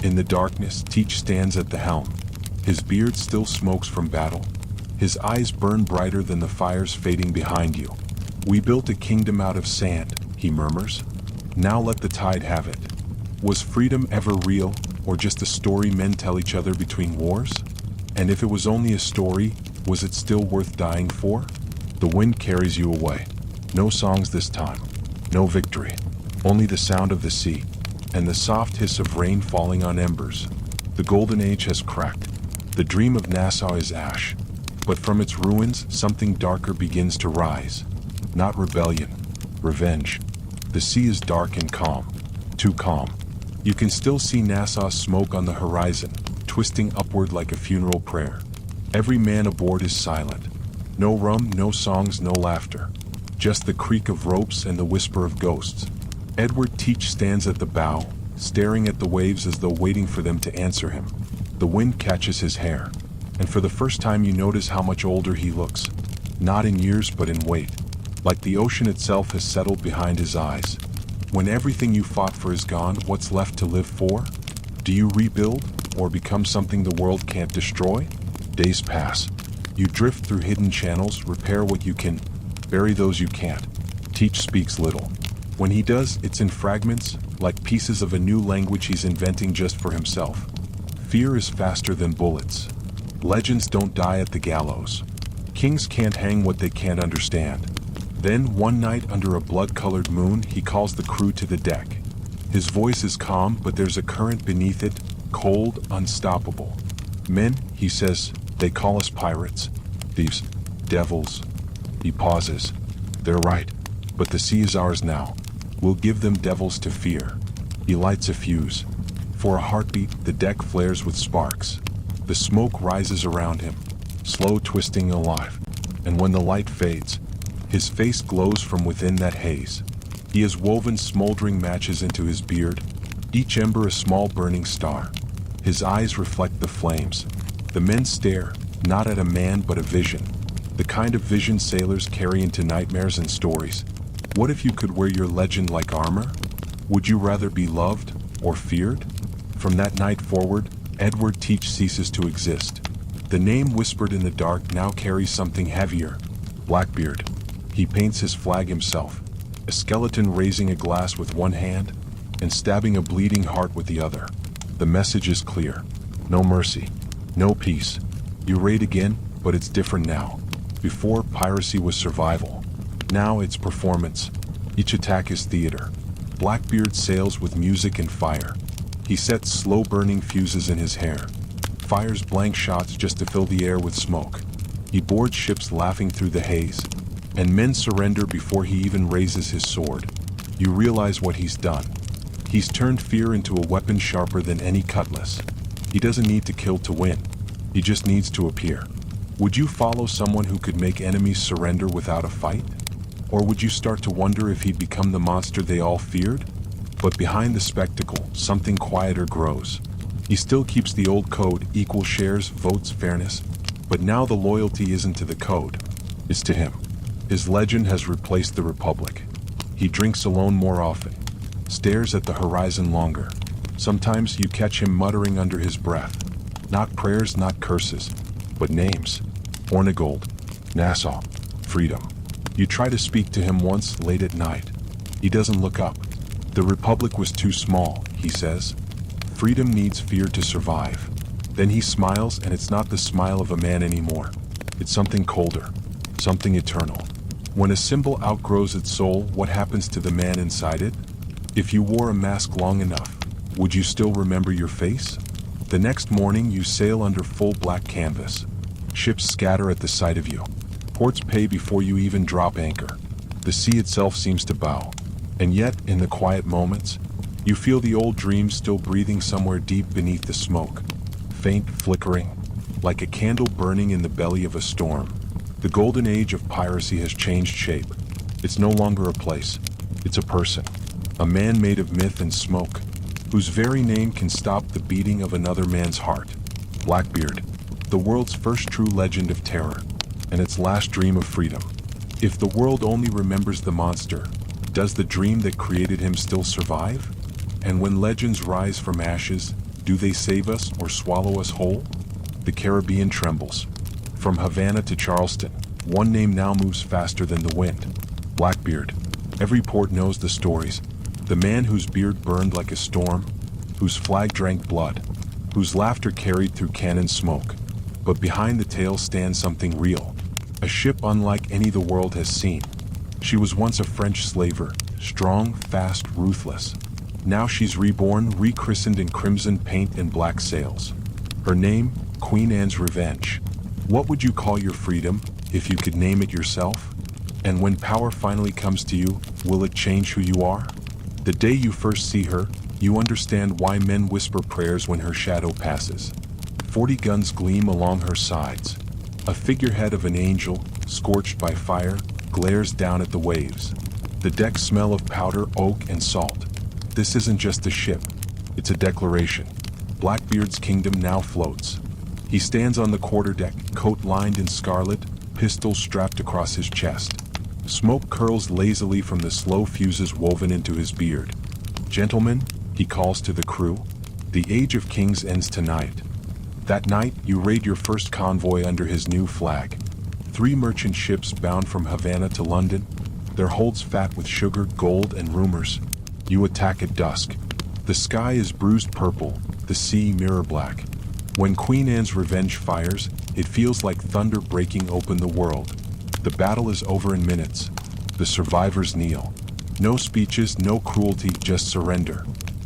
In the darkness, Teach stands at the helm. His beard still smokes from battle. His eyes burn brighter than the fires fading behind you. We built a kingdom out of sand, he murmurs. Now let the tide have it. Was freedom ever real, or just a story men tell each other between wars? And if it was only a story, was it still worth dying for? The wind carries you away. No songs this time. No victory. Only the sound of the sea, and the soft hiss of rain falling on embers. The Golden Age has cracked. The dream of Nassau is ash. But from its ruins, something darker begins to rise. Not rebellion, revenge. The sea is dark and calm. Too calm. You can still see Nassau's smoke on the horizon, twisting upward like a funeral prayer. Every man aboard is silent. No rum, no songs, no laughter. Just the creak of ropes and the whisper of ghosts. Edward Teach stands at the bow, staring at the waves as though waiting for them to answer him. The wind catches his hair, and for the first time you notice how much older he looks. Not in years, but in weight. Like the ocean itself has settled behind his eyes. When everything you fought for is gone, what's left to live for? Do you rebuild, or become something the world can't destroy? Days pass. You drift through hidden channels, repair what you can, bury those you can't. Teach speaks little. When he does, it's in fragments, like pieces of a new language he's inventing just for himself. Fear is faster than bullets. Legends don't die at the gallows. Kings can't hang what they can't understand. Then, one night under a blood-colored moon, he calls the crew to the deck. His voice is calm, but there's a current beneath it, cold, unstoppable. Men, he says, they call us pirates, thieves, devils. He pauses. They're right, but the sea is ours now. We'll give them devils to fear. He lights a fuse. For a heartbeat, the deck flares with sparks. The smoke rises around him, slow twisting alive. And when the light fades, his face glows from within that haze. He has woven smoldering matches into his beard, each ember a small burning star. His eyes reflect the flames. The men stare, not at a man but a vision. The kind of vision sailors carry into nightmares and stories. What if you could wear your legend like armor? Would you rather be loved or feared? From that night forward, Edward Teach ceases to exist. The name whispered in the dark now carries something heavier. Blackbeard. He paints his flag himself, a skeleton raising a glass with one hand and stabbing a bleeding heart with the other. The message is clear. No mercy. No peace. You raid again, but it's different now. Before, piracy was survival. Now it's performance. Each attack is theater. Blackbeard sails with music and fire. He sets slow-burning fuses in his hair. Fires blank shots just to fill the air with smoke. He boards ships laughing through the haze. And men surrender before he even raises his sword. You realize what he's done. He's turned fear into a weapon sharper than any cutlass. He doesn't need to kill to win. He just needs to appear. Would you follow someone who could make enemies surrender without a fight? Or would you start to wonder if he'd become the monster they all feared? But behind the spectacle, something quieter grows. He still keeps the old code, equal shares, votes, fairness. But now the loyalty isn't to the code, it's to him. His legend has replaced the Republic. He drinks alone more often, stares at the horizon longer. Sometimes you catch him muttering under his breath. Not prayers, not curses, but names. Ornegold, Nassau, freedom. You try to speak to him once late at night. He doesn't look up. The Republic was too small, he says. Freedom needs fear to survive. Then he smiles, and it's not the smile of a man anymore. It's something colder, something eternal. When a symbol outgrows its soul, what happens to the man inside it? If you wore a mask long enough, would you still remember your face? The next morning you sail under full black canvas. Ships scatter at the sight of you. Ports pay before you even drop anchor. The sea itself seems to bow. And yet, in the quiet moments, you feel the old dream still breathing somewhere deep beneath the smoke. Faint, flickering, like a candle burning in the belly of a storm. The Golden Age of Piracy has changed shape. It's no longer a place. It's a person. A man made of myth and smoke, whose very name can stop the beating of another man's heart. Blackbeard, the world's first true legend of terror, and its last dream of freedom. If the world only remembers the monster, does the dream that created him still survive? And when legends rise from ashes, do they save us or swallow us whole? The Caribbean trembles. From Havana to Charleston, one name now moves faster than the wind. Blackbeard. Every port knows the stories. The man whose beard burned like a storm, whose flag drank blood, whose laughter carried through cannon smoke. But behind the tale stands something real. A ship unlike any the world has seen. She was once a French slaver, strong, fast, ruthless. Now she's reborn, rechristened in crimson paint and black sails. Her name, Queen Anne's Revenge. What would you call your freedom, if you could name it yourself? And when power finally comes to you, will it change who you are? The day you first see her, you understand why men whisper prayers when her shadow passes. 40 guns gleam along her sides. A figurehead of an angel, scorched by fire, glares down at the waves. The decks smell of powder, oak, and salt. This isn't just a ship. It's a declaration. Blackbeard's kingdom now floats. He stands on the quarterdeck, coat lined in scarlet, pistol strapped across his chest. Smoke curls lazily from the slow fuses woven into his beard. Gentlemen, he calls to the crew, the age of kings ends tonight. That night, you raid your first convoy under his new flag. 3 merchant ships bound from Havana to London, their holds fat with sugar, gold, and rumors. You attack at dusk. The sky is bruised purple, the sea mirror black. When Queen Anne's Revenge fires, it feels like thunder breaking open the world. The battle is over in minutes. The survivors kneel. No speeches, no cruelty, just surrender.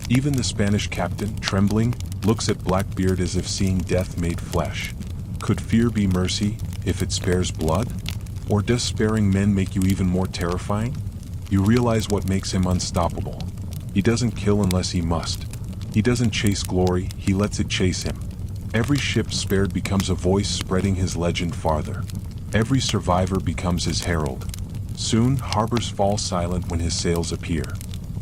Even the Spanish captain, trembling, looks at Blackbeard as if seeing death made flesh. Could fear be mercy, if it spares blood? Or does sparing men make you even more terrifying? You realize what makes him unstoppable. He doesn't kill unless he must. He doesn't chase glory, he lets it chase him. Every ship spared becomes a voice spreading his legend farther. Every survivor becomes his herald. Soon, harbors fall silent when his sails appear.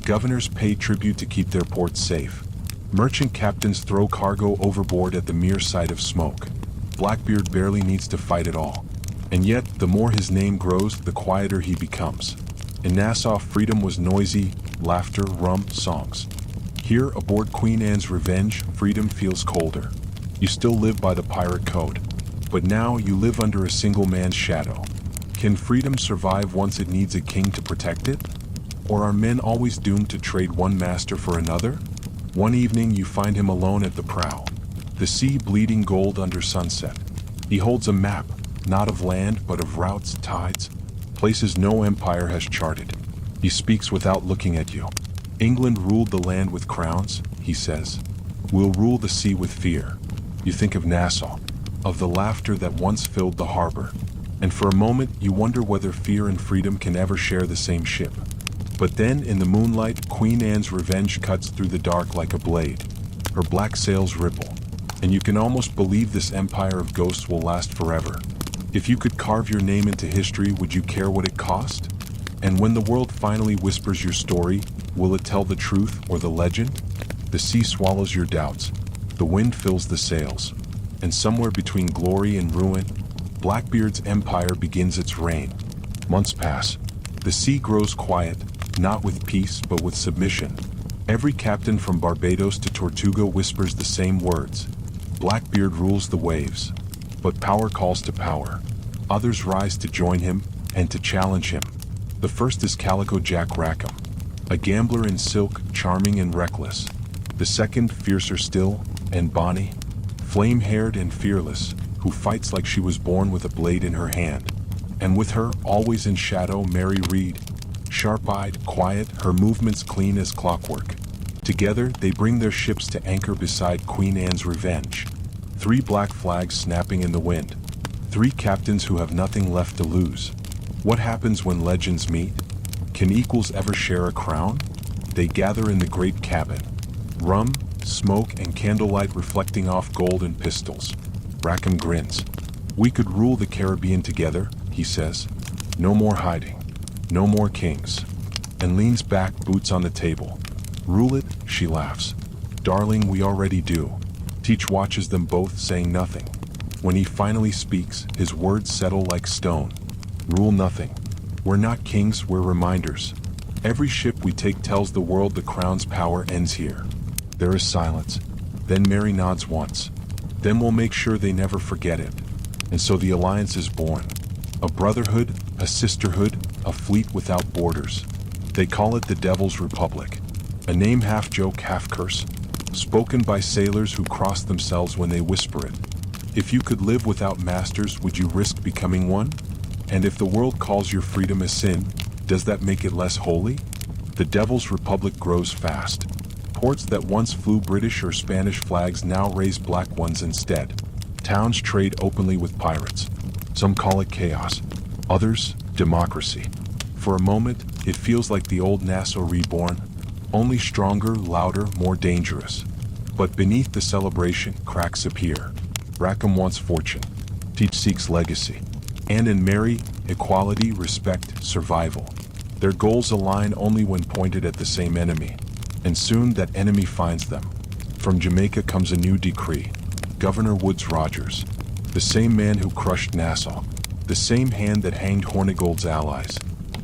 Governors pay tribute to keep their ports safe. Merchant captains throw cargo overboard at the mere sight of smoke. Blackbeard barely needs to fight at all. And yet, the more his name grows, the quieter he becomes. In Nassau, freedom was noisy, laughter, rum, songs. Here, aboard Queen Anne's Revenge, freedom feels colder. You still live by the pirate code. But now, you live under a single man's shadow. Can freedom survive once it needs a king to protect it? Or are men always doomed to trade one master for another? One evening, you find him alone at the prow. The sea bleeding gold under sunset. He holds a map, not of land, but of routes, tides, places no empire has charted. He speaks without looking at you. England ruled the land with crowns, he says. We'll rule the sea with fear. You think of Nassau, of the laughter that once filled the harbor. And for a moment, you wonder whether fear and freedom can ever share the same ship. But then, in the moonlight, Queen Anne's revenge cuts through the dark like a blade. Her black sails ripple, and you can almost believe this empire of ghosts will last forever. If you could carve your name into history, would you care what it cost? And when the world finally whispers your story, will it tell the truth or the legend? The sea swallows your doubts, the wind fills the sails, and somewhere between glory and ruin, Blackbeard's empire begins its reign. Months pass. The sea grows quiet, not with peace but with submission. Every captain from Barbados to Tortuga whispers the same words. Blackbeard rules the waves, but power calls to power. Others rise to join him and to challenge him. The first is Calico Jack Rackham, a gambler in silk, charming and reckless. The second, fiercer still, and Bonny, flame-haired and fearless, who fights like she was born with a blade in her hand. And with her, always in shadow, Mary Read, sharp-eyed, quiet, her movements clean as clockwork. Together, they bring their ships to anchor beside Queen Anne's Revenge. 3 black flags snapping in the wind. 3 captains who have nothing left to lose. What happens when legends meet? Can equals ever share a crown? They gather in the great cabin. Rum, smoke, and candlelight reflecting off gold and pistols. Rackham grins. We could rule the Caribbean together, he says. No more hiding. No more kings. And leans back, boots on the table. Rule it, she laughs. Darling, we already do. Teach watches them both, saying nothing. When he finally speaks, his words settle like stone. Rule nothing. We're not kings, we're reminders. Every ship we take tells the world the crown's power ends here. There is silence. Then Mary nods once. Then we'll make sure they never forget it. And so the alliance is born. A brotherhood, a sisterhood, a fleet without borders. They call it the Devil's Republic. A name half joke, half curse, spoken by sailors who cross themselves when they whisper it. If you could live without masters, would you risk becoming one? And if the world calls your freedom a sin, does that make it less holy? The Devil's Republic grows fast. Ports that once flew British or Spanish flags now raise black ones instead. Towns trade openly with pirates. Some call it chaos, others, democracy. For a moment, it feels like the old Nassau reborn, only stronger, louder, more dangerous. But beneath the celebration, cracks appear. Rackham wants fortune. Teach seeks legacy. And in Mary, equality, respect, survival. Their goals align only when pointed at the same enemy. And soon that enemy finds them. From Jamaica comes a new decree. Governor Woodes Rogers, the same man who crushed Nassau, the same hand that hanged Hornigold's allies.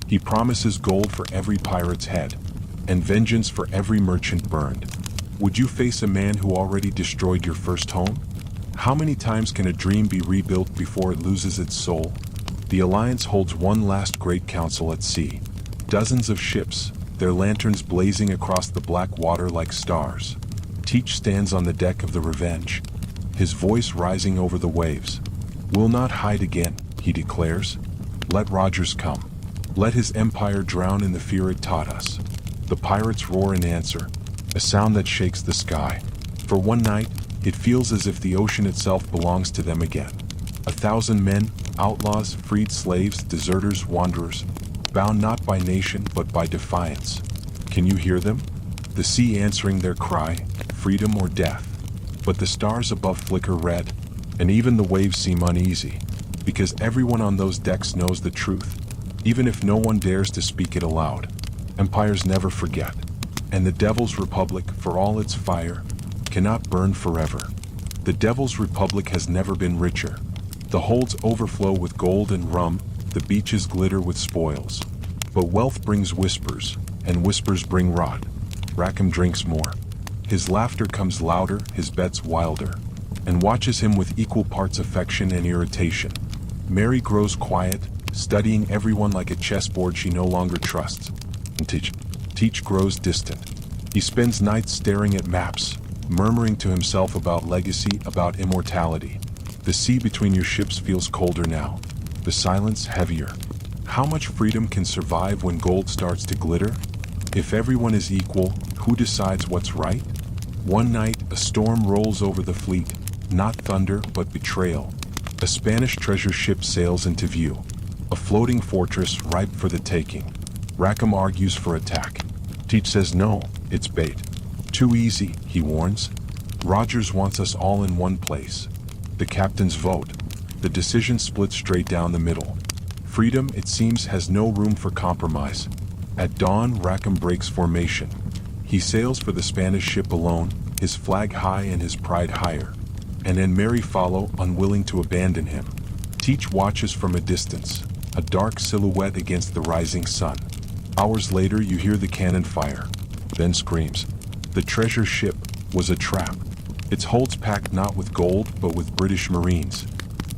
He promises gold for every pirate's head, and vengeance for every merchant burned. Would you face a man who already destroyed your first home? How many times can a dream be rebuilt before it loses its soul? The Alliance holds one last great council at sea. Dozens of ships, their lanterns blazing across the black water like stars. Teach stands on the deck of the Revenge, his voice rising over the waves. We'll not hide again, he declares. Let Rogers come. Let his empire drown in the fear it taught us. The pirates roar in answer, a sound that shakes the sky. For one night, it feels as if the ocean itself belongs to them again. 1,000 men, outlaws, freed slaves, deserters, wanderers, bound not by nation but by defiance. Can you hear them? The sea answering their cry, freedom or death. But the stars above flicker red, and even the waves seem uneasy, because everyone on those decks knows the truth, even if no one dares to speak it aloud. Empires never forget, and the Devil's Republic, for all its fire, cannot burn forever. The Devil's Republic has never been richer. The holds overflow with gold and rum, the beaches glitter with spoils. But wealth brings whispers, and whispers bring rot. Rackham drinks more. His laughter comes louder, his bets wilder, and watches him with equal parts affection and irritation. Mary grows quiet, studying everyone like a chessboard she no longer trusts. And Teach grows distant. He spends nights staring at maps, murmuring to himself about legacy, about immortality. The sea between your ships feels colder now, the silence heavier. How much freedom can survive when gold starts to glitter? If everyone is equal, who decides what's right? One night, a storm rolls over the fleet, not thunder but betrayal. A Spanish treasure ship sails into view, a floating fortress ripe for the taking. Rackham argues for attack. Teach says no, it's bait. Too easy, he warns. Rogers wants us all in one place. The captains vote. The decision splits straight down the middle. Freedom, it seems, has no room for compromise. At dawn, Rackham breaks formation. He sails for the Spanish ship alone, his flag high and his pride higher. And then Mary follow, unwilling to abandon him. Teach watches from a distance, a dark silhouette against the rising sun. Hours later, you hear the cannon fire, then screams. The treasure ship was a trap. Its holds packed not with gold, but with British Marines.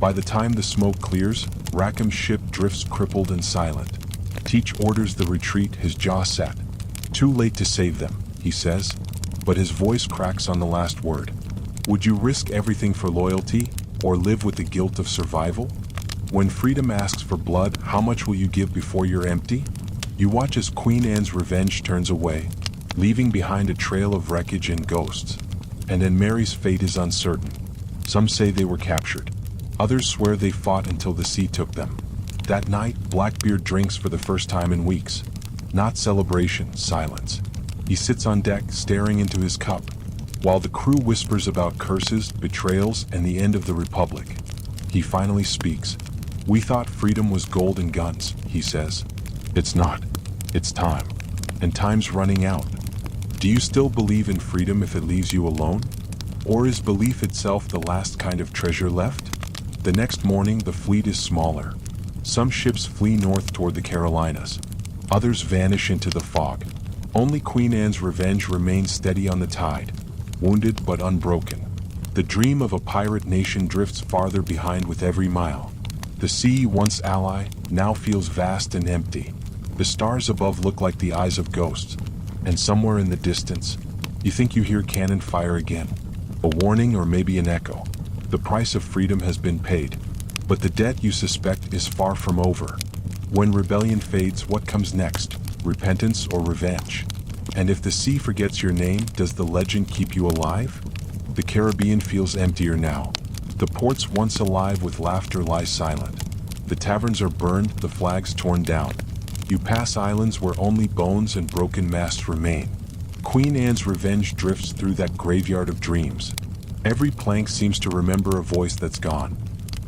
By the time the smoke clears, Rackham's ship drifts crippled and silent. Teach orders the retreat, his jaw set. Too late to save them, he says, but his voice cracks on the last word. Would you risk everything for loyalty, or live with the guilt of survival? When freedom asks for blood, how much will you give before you're empty? You watch as Queen Anne's Revenge turns away, leaving behind a trail of wreckage and ghosts. And then Mary's fate is uncertain. Some say they were captured. Others swear they fought until the sea took them. That night, Blackbeard drinks for the first time in weeks. Not celebration, silence. He sits on deck, staring into his cup, while the crew whispers about curses, betrayals, and the end of the Republic. He finally speaks. We thought freedom was gold and guns, he says. It's not. It's time. And time's running out. Do you still believe in freedom if it leaves you alone? Or is belief itself the last kind of treasure left? The next morning, the fleet is smaller. Some ships flee north toward the Carolinas. Others vanish into the fog. Only Queen Anne's Revenge remains steady on the tide, wounded but unbroken. The dream of a pirate nation drifts farther behind with every mile. The sea, once ally, now feels vast and empty. The stars above look like the eyes of ghosts. And somewhere in the distance, you think you hear cannon fire again. A warning or maybe an echo. The price of freedom has been paid, but the debt you suspect is far from over. When rebellion fades, what comes next? Repentance or revenge? And if the sea forgets your name, does the legend keep you alive? The Caribbean feels emptier now. The ports once alive with laughter lie silent. The taverns are burned, the flags torn down. You pass islands where only bones and broken masts remain. Queen Anne's Revenge drifts through that graveyard of dreams. Every plank seems to remember a voice that's gone.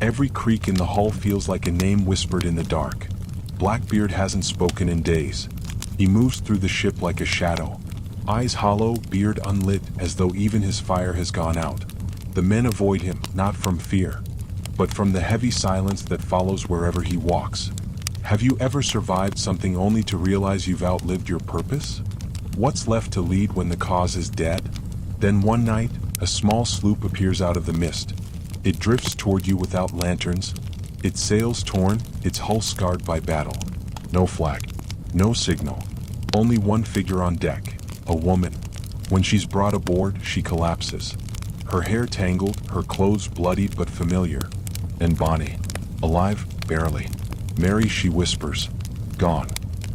Every creak in the hull feels like a name whispered in the dark. Blackbeard hasn't spoken in days. He moves through the ship like a shadow. Eyes hollow, beard unlit, as though even his fire has gone out. The men avoid him, not from fear, but from the heavy silence that follows wherever he walks. Have you ever survived something only to realize you've outlived your purpose? What's left to lead when the cause is dead? Then one night, a small sloop appears out of the mist. It drifts toward you without lanterns, its sails torn, its hull scarred by battle. No flag, no signal, only one figure on deck, a woman. When she's brought aboard, she collapses. Her hair tangled, her clothes bloodied but familiar. And Bonny, alive, barely. Mary, she whispers, gone,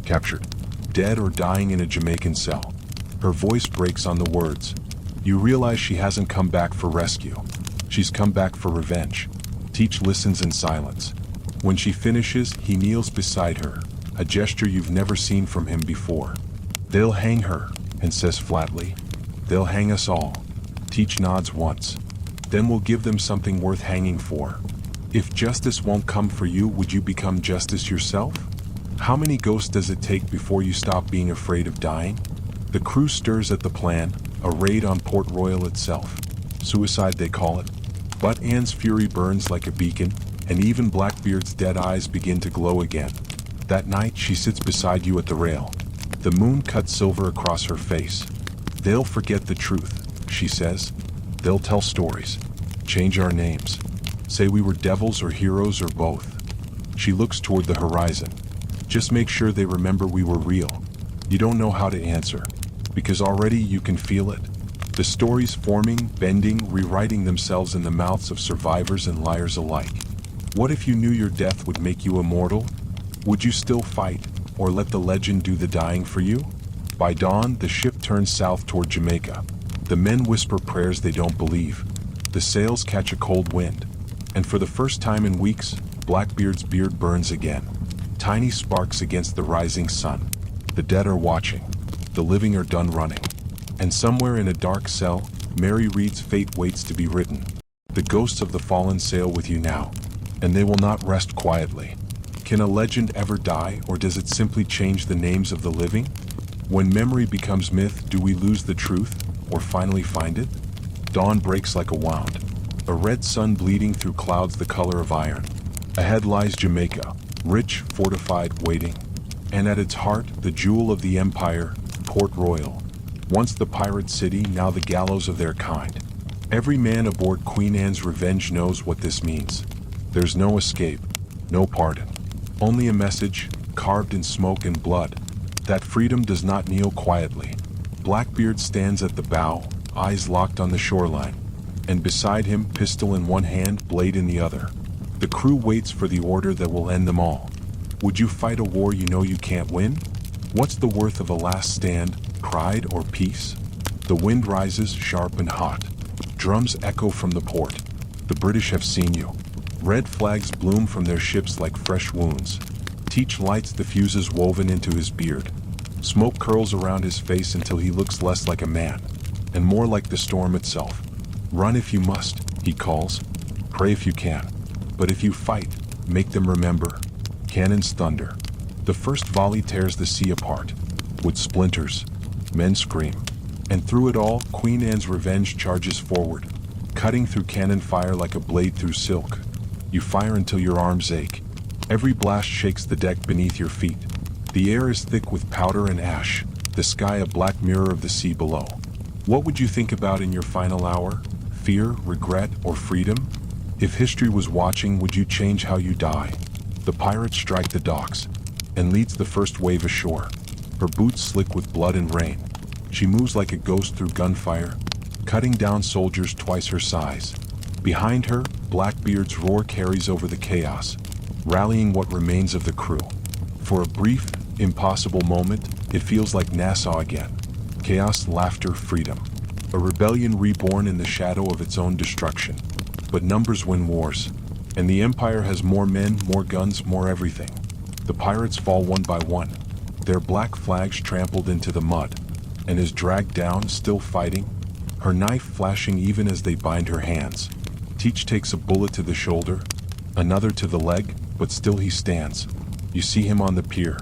captured, dead or dying in a Jamaican cell. Her voice breaks on the words. You realize she hasn't come back for rescue. She's come back for revenge. Teach listens in silence. When she finishes, he kneels beside her, a gesture you've never seen from him before. They'll hang her, and says flatly. They'll hang us all. Teach nods once. Then we'll give them something worth hanging for. If justice won't come for you, would you become justice yourself? How many ghosts does it take before you stop being afraid of dying? The crew stirs at the plan, a raid on Port Royal itself. Suicide they call it. But Anne's fury burns like a beacon, and even Blackbeard's dead eyes begin to glow again. That night she sits beside you at the rail. The moon cuts silver across her face. They'll forget the truth, she says. They'll tell stories. Change our names. Say we were devils or heroes or both. She looks toward the horizon. Just make sure they remember we were real. You don't know how to answer, because already you can feel it. The stories forming, bending, rewriting themselves in the mouths of survivors and liars alike. What if you knew your death would make you immortal? Would you still fight, or let the legend do the dying for you? By dawn, the ship turns south toward Jamaica. The men whisper prayers they don't believe. The sails catch a cold wind. And for the first time in weeks, Blackbeard's beard burns again. Tiny sparks against the rising sun. The dead are watching. The living are done running. And somewhere in a dark cell, Mary reads fate waits to be written. The ghosts of the fallen sail with you now, and they will not rest quietly. Can a legend ever die, or does it simply change the names of the living? When memory becomes myth, do we lose the truth, or finally find it? Dawn breaks like a wound, a red sun bleeding through clouds the color of iron. Ahead lies Jamaica, rich, fortified, waiting. And at its heart, the jewel of the empire, Port Royal. Once the pirate city, now the gallows of their kind. Every man aboard Queen Anne's Revenge knows what this means. There's no escape, no pardon. Only a message, carved in smoke and blood, that freedom does not kneel quietly. Blackbeard stands at the bow, eyes locked on the shoreline, and beside him, pistol in one hand, blade in the other. The crew waits for the order that will end them all. Would you fight a war you know you can't win? What's the worth of a last stand, pride or peace? The wind rises sharp and hot. Drums echo from the port. The British have seen you. Red flags bloom from their ships like fresh wounds. Teach lights the fuses woven into his beard. Smoke curls around his face until he looks less like a man, and more like the storm itself. Run if you must, he calls. Pray if you can. But if you fight, make them remember. Cannons thunder. The first volley tears the sea apart. With splinters, men scream. And through it all, Queen Anne's Revenge charges forward, cutting through cannon fire like a blade through silk. You fire until your arms ache. Every blast shakes the deck beneath your feet. The air is thick with powder and ash, the sky a black mirror of the sea below. What would you think about in your final hour? Fear, regret, or freedom? If history was watching, would you change how you die? The pirates strike the docks, and leads the first wave ashore. Her boots slick with blood and rain. She moves like a ghost through gunfire, cutting down soldiers twice her size. Behind her, Blackbeard's roar carries over the chaos, rallying what remains of the crew. For a brief, impossible moment, it feels like Nassau again. Chaos, laughter, freedom. A rebellion reborn in the shadow of its own destruction. But numbers win wars, and the Empire has more men, more guns, more everything. The pirates fall one by one, their black flags trampled into the mud, and is dragged down, still fighting, her knife flashing even as they bind her hands. Teach takes a bullet to the shoulder, another to the leg, but still he stands. You see him on the pier,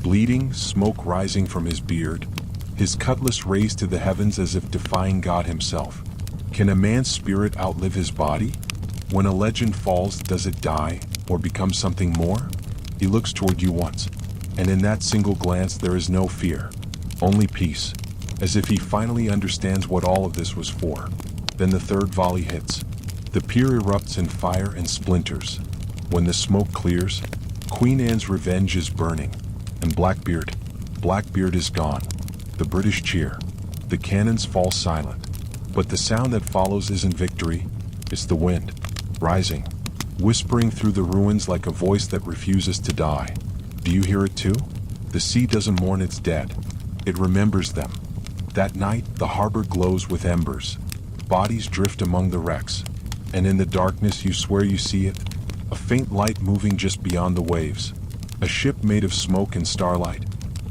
bleeding, smoke rising from his beard, his cutlass raised to the heavens as if defying God himself. Can a man's spirit outlive his body? When a legend falls, does it die, or become something more? He looks toward you once, and in that single glance there is no fear, only peace, as if he finally understands what all of this was for. Then the third volley hits. The pier erupts in fire and splinters. When the smoke clears, Queen Anne's Revenge is burning, and Blackbeard is gone. The British cheer. The cannons fall silent. But the sound that follows isn't victory, it's the wind, rising, whispering through the ruins like a voice that refuses to die. Do you hear it too? The sea doesn't mourn its dead. It remembers them. That night, the harbor glows with embers. Bodies drift among the wrecks. And in the darkness, you swear you see it. A faint light moving just beyond the waves. A ship made of smoke and starlight.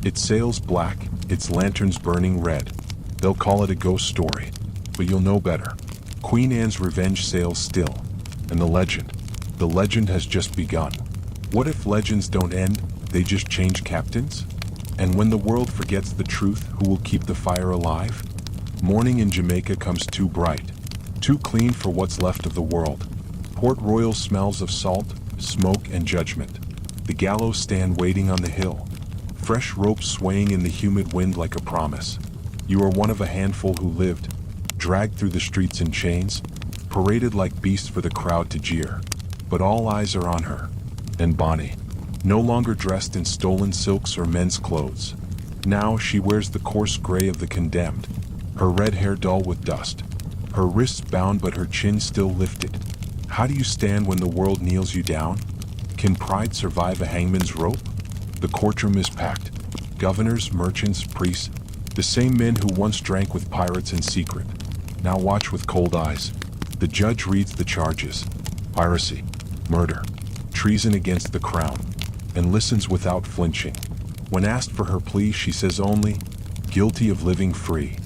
Its sails black, its lanterns burning red. They'll call it a ghost story, but you'll know better. Queen Anne's Revenge sails still. And the legend has just begun. What if legends don't end, they just change captains? And when the world forgets the truth, who will keep the fire alive? Morning in Jamaica comes too bright, too clean for what's left of the world. Port Royal smells of salt, smoke, and judgment. The gallows stand waiting on the hill, fresh ropes swaying in the humid wind like a promise. You are one of a handful who lived, dragged through the streets in chains, paraded like beasts for the crowd to jeer. But all eyes are on her, and Bonny, no longer dressed in stolen silks or men's clothes. Now she wears the coarse gray of the condemned, her red hair dull with dust, her wrists bound but her chin still lifted. How do you stand when the world kneels you down? Can pride survive a hangman's rope? The courtroom is packed. Governors, merchants, priests, the same men who once drank with pirates in secret, now watch with cold eyes. The judge reads the charges: piracy, murder, treason against the crown, and listens without flinching. When asked for her plea, she says only, "Guilty of living free."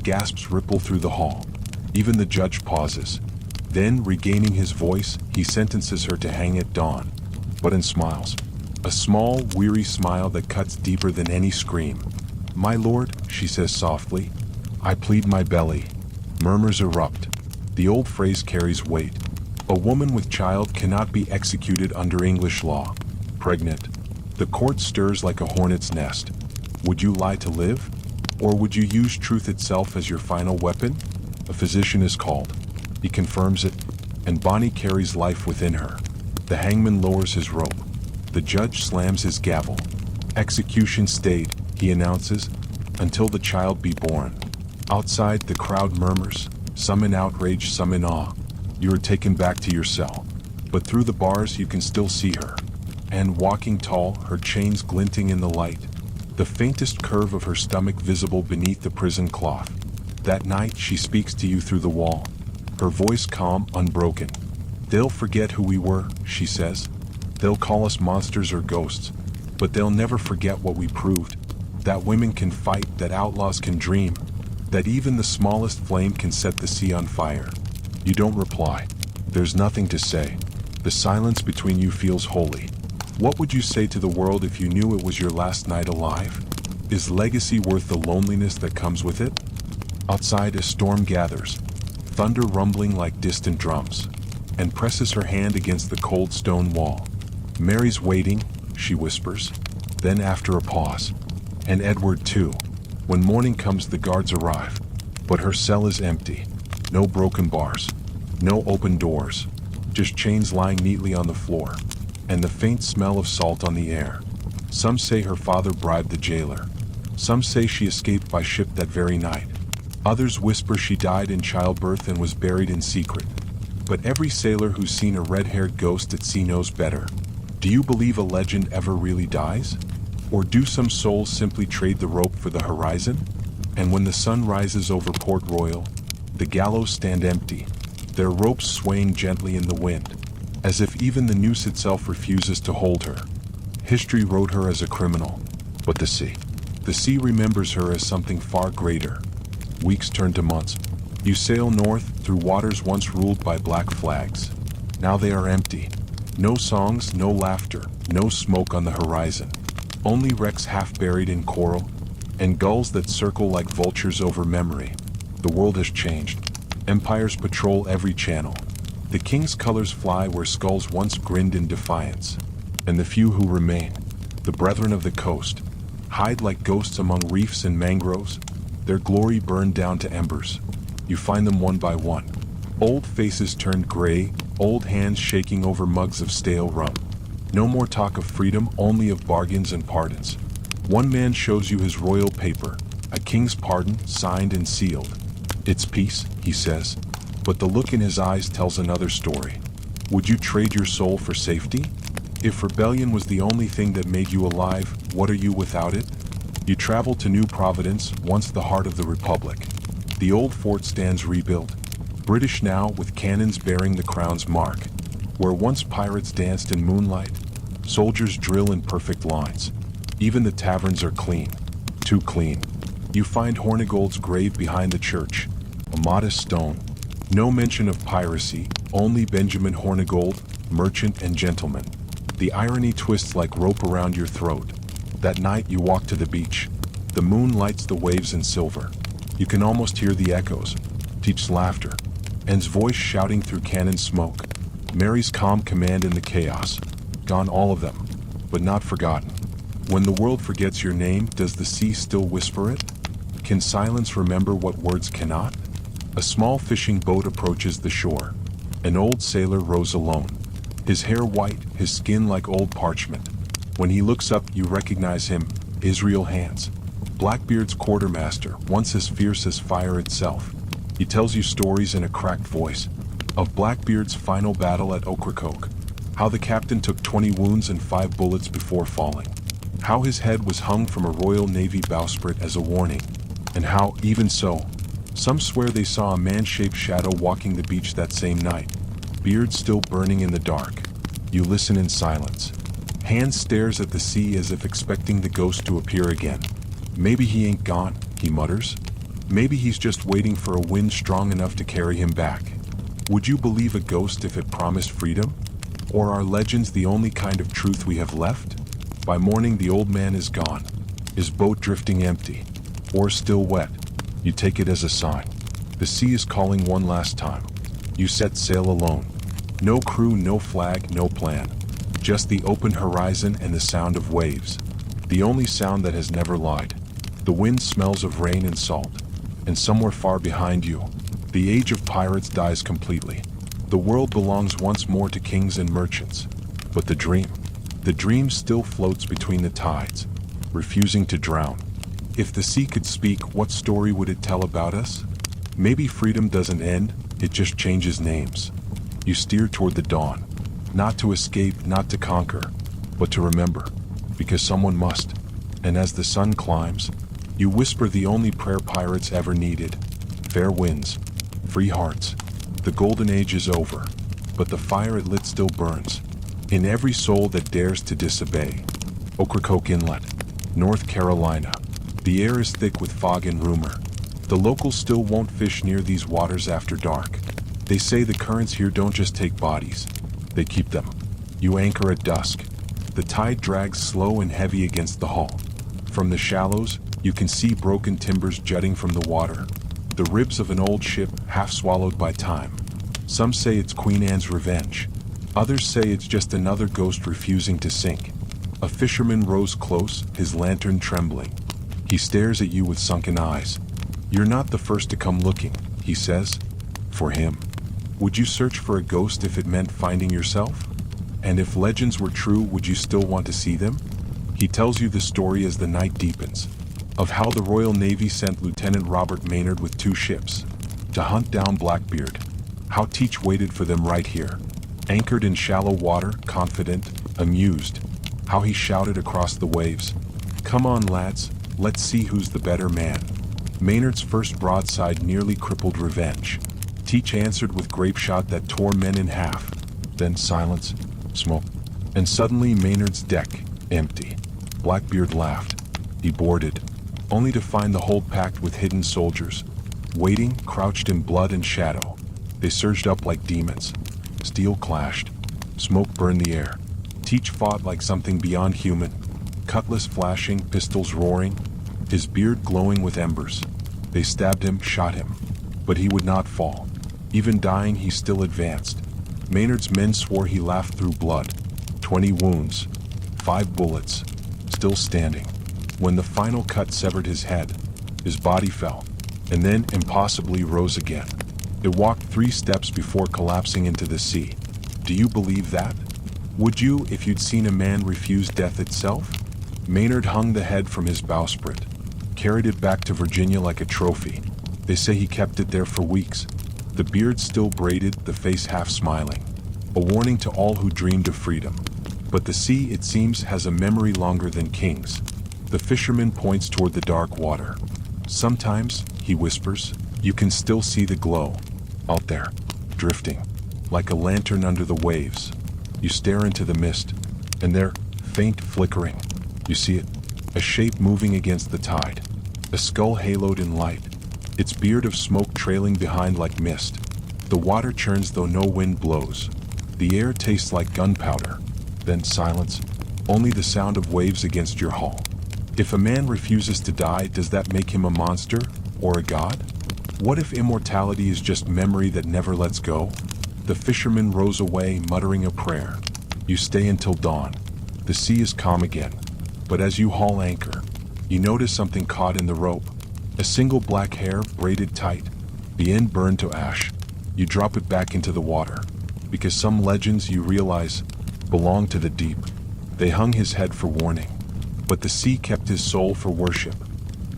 Gasps ripple through the hall. Even the judge pauses. Then, regaining his voice, he sentences her to hang at dawn. But smiles. A small, weary smile that cuts deeper than any scream. "My lord," she says softly, "I plead my belly." Murmurs erupt. The old phrase carries weight. A woman with child cannot be executed under English law. Pregnant. The court stirs like a hornet's nest. Would you lie to live? Or would you use truth itself as your final weapon? A physician is called. He confirms it, and Bonny carries life within her. The hangman lowers his rope. The judge slams his gavel. "Execution stayed," he announces, "until the child be born." Outside, the crowd murmurs, some in outrage, some in awe. You are taken back to your cell. But through the bars you can still see her. And walking tall, her chains glinting in the light, the faintest curve of her stomach visible beneath the prison cloth. That night she speaks to you through the wall, her voice calm, unbroken. "They'll forget who we were," she says. "They'll call us monsters or ghosts, but they'll never forget what we proved. That women can fight, that outlaws can dream, that even the smallest flame can set the sea on fire." You don't reply. There's nothing to say. The silence between you feels holy. What would you say to the world if you knew it was your last night alive? Is legacy worth the loneliness that comes with it? Outside, a storm gathers, thunder rumbling like distant drums, and presses her hand against the cold stone wall. "Mary's waiting," she whispers. Then after a pause, "And Edward too." When morning comes, the guards arrive, but her cell is empty. No broken bars, no open doors, just chains lying neatly on the floor, and the faint smell of salt on the air. Some say her father bribed the jailer. Some say she escaped by ship that very night. Others whisper she died in childbirth and was buried in secret. But every sailor who's seen a red-haired ghost at sea knows better. Do you believe a legend ever really dies? Or do some souls simply trade the rope for the horizon? And when the sun rises over Port Royal, the gallows stand empty, their ropes swaying gently in the wind, as if even the noose itself refuses to hold her. History wrote her as a criminal, but the sea remembers her as something far greater. Weeks turn to months. You sail north through waters once ruled by black flags. Now they are empty. No songs, no laughter, no smoke on the horizon. Only wrecks half buried in coral, and gulls that circle like vultures over memory. The world has changed. Empires patrol every channel. The king's colors fly where skulls once grinned in defiance. And the few who remain, the brethren of the coast, hide like ghosts among reefs and mangroves, their glory burned down to embers. You find them one by one. Old faces turned gray, old hands shaking over mugs of stale rum. No more talk of freedom, only of bargains and pardons. One man shows you his royal paper, a king's pardon, signed and sealed. "It's peace," he says, but the look in his eyes tells another story. Would you trade your soul for safety? If rebellion was the only thing that made you alive, what are you without it? You travel to New Providence, once the heart of the Republic. The old fort stands rebuilt, British now with cannons bearing the crown's mark. Where once pirates danced in moonlight, soldiers drill in perfect lines. Even the taverns are clean, too clean. You find Hornigold's grave behind the church, a modest stone. No mention of piracy, only Benjamin Hornigold, merchant and gentleman. The irony twists like rope around your throat. That night you walk to the beach. The moon lights the waves in silver. You can almost hear the echoes. Teach's laughter. Anne's voice shouting through cannon smoke. Mary's calm command in the chaos. Gone all of them, but not forgotten. When the world forgets your name, does the sea still whisper it? Can silence remember what words cannot? A small fishing boat approaches the shore. An old sailor rows alone. His hair white, his skin like old parchment. When he looks up, you recognize him, Israel Hands. Blackbeard's quartermaster, once as fierce as fire itself. He tells you stories in a cracked voice. Of Blackbeard's final battle at Ocracoke. How the captain took 20 wounds and 5 bullets before falling. How his head was hung from a Royal Navy bowsprit as a warning. And how, even so, some swear they saw a man-shaped shadow walking the beach that same night. Beard still burning in the dark. You listen in silence. Hand stares at the sea as if expecting the ghost to appear again. Maybe he ain't gone, he mutters. Maybe he's just waiting for a wind strong enough to carry him back. Would you believe a ghost if it promised freedom? Or are legends the only kind of truth we have left? By morning the old man is gone, his boat drifting empty, or still wet. You take it as a sign. The sea is calling one last time. You set sail alone. No crew, no flag, no plan. Just the open horizon and the sound of waves. The only sound that has never lied. The wind smells of rain and salt. And somewhere far behind you, the age of pirates dies completely. The world belongs once more to kings and merchants. But the dream still floats between the tides, refusing to drown. If the sea could speak, what story would it tell about us? Maybe freedom doesn't end, it just changes names. You steer toward the dawn, not to escape, not to conquer, but to remember, because someone must. And as the sun climbs, you whisper the only prayer pirates ever needed. Fair winds, free hearts. The golden age is over, but the fire it lit still burns. In every soul that dares to disobey. Ocracoke Inlet, North Carolina. The air is thick with fog and rumor. The locals still won't fish near these waters after dark. They say the currents here don't just take bodies, they keep them. You anchor at dusk. The tide drags slow and heavy against the hull. From the shallows, you can see broken timbers jutting from the water. The ribs of an old ship half swallowed by time. Some say it's Queen Anne's revenge. Others say it's just another ghost refusing to sink. A fisherman rows close, his lantern trembling. He stares at you with sunken eyes. You're not the first to come looking, he says. For him. Would you search for a ghost if it meant finding yourself? And if legends were true, would you still want to see them? He tells you the story as the night deepens, of how the Royal Navy sent Lieutenant Robert Maynard with 2 ships to hunt down Blackbeard. How Teach waited for them right here, anchored in shallow water, confident, amused. How he shouted across the waves, "Come on, lads, let's see who's the better man." Maynard's first broadside nearly crippled Revenge. Teach answered with grape shot that tore men in half. Then silence, smoke, and suddenly Maynard's deck, empty. Blackbeard laughed. He boarded, only to find the hold packed with hidden soldiers, waiting, crouched in blood and shadow. They surged up like demons. Steel clashed. Smoke burned the air. Teach fought like something beyond human. Cutlass flashing, pistols roaring, his beard glowing with embers. They stabbed him, shot him, but he would not fall. Even dying, he still advanced. Maynard's men swore he laughed through blood. 20 wounds, 5 bullets, still standing. When the final cut severed his head, his body fell, and then impossibly rose again. It walked 3 steps before collapsing into the sea. Do you believe that? Would you if you'd seen a man refuse death itself? Maynard hung the head from his bowsprit, carried it back to Virginia like a trophy. They say he kept it there for weeks. The beard still braided, the face half smiling. A warning to all who dreamed of freedom. But the sea, it seems, has a memory longer than kings. The fisherman points toward the dark water. Sometimes, he whispers, you can still see the glow. Out there, drifting, like a lantern under the waves. You stare into the mist, and there, faint flickering, you see it, a shape moving against the tide. A skull haloed in light, its beard of smoke trailing behind like mist. The water churns though no wind blows. The air tastes like gunpowder. Then silence, only the sound of waves against your hull. If a man refuses to die, does that make him a monster or a god? What if immortality is just memory that never lets go? The fisherman rows away, muttering a prayer. You stay until dawn. The sea is calm again. But as you haul anchor, you notice something caught in the rope. A single black hair braided tight, the end burned to ash. You drop it back into the water, because some legends, you realize, belong to the deep. They hung his head for warning, but the sea kept his soul for worship.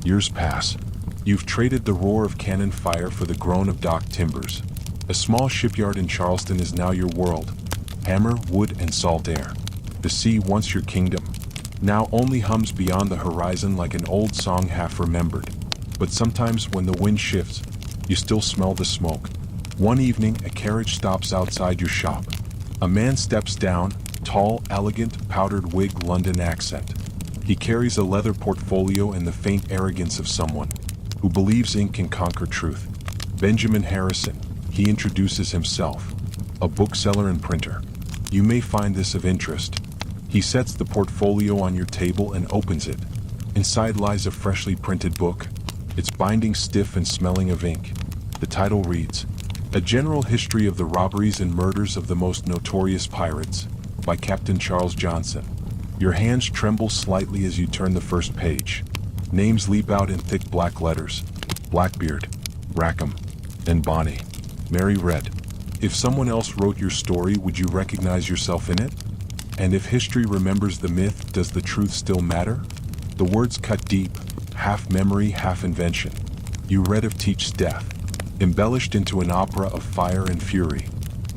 Years pass. You've traded the roar of cannon fire for the groan of dock timbers. A small shipyard in Charleston is now your world. Hammer, wood, and salt air. The sea, once your kingdom, now only hums beyond the horizon like an old song half remembered. But sometimes when the wind shifts, you still smell the smoke. One evening, a carriage stops outside your shop. A man steps down, Tall, elegant, powdered wig, London accent. He carries a leather portfolio and the faint arrogance of someone who believes ink can conquer truth. Benjamin Harrison, he introduces himself, a bookseller and printer. You may find this of interest. He sets the portfolio on your table and opens it. Inside lies a freshly printed book, its binding stiff and smelling of ink. The title reads, A General History of the Robberies and Murders of the Most Notorious Pirates, by Captain Charles Johnson. Your hands tremble slightly as you turn the first page. Names leap out in thick black letters. Blackbeard, Rackham, and Bonny. Mary read. If someone else wrote your story, would you recognize yourself in it? And if history remembers the myth, does the truth still matter? The words cut deep, half memory, half invention. You read of Teach's death, embellished into an opera of fire and fury.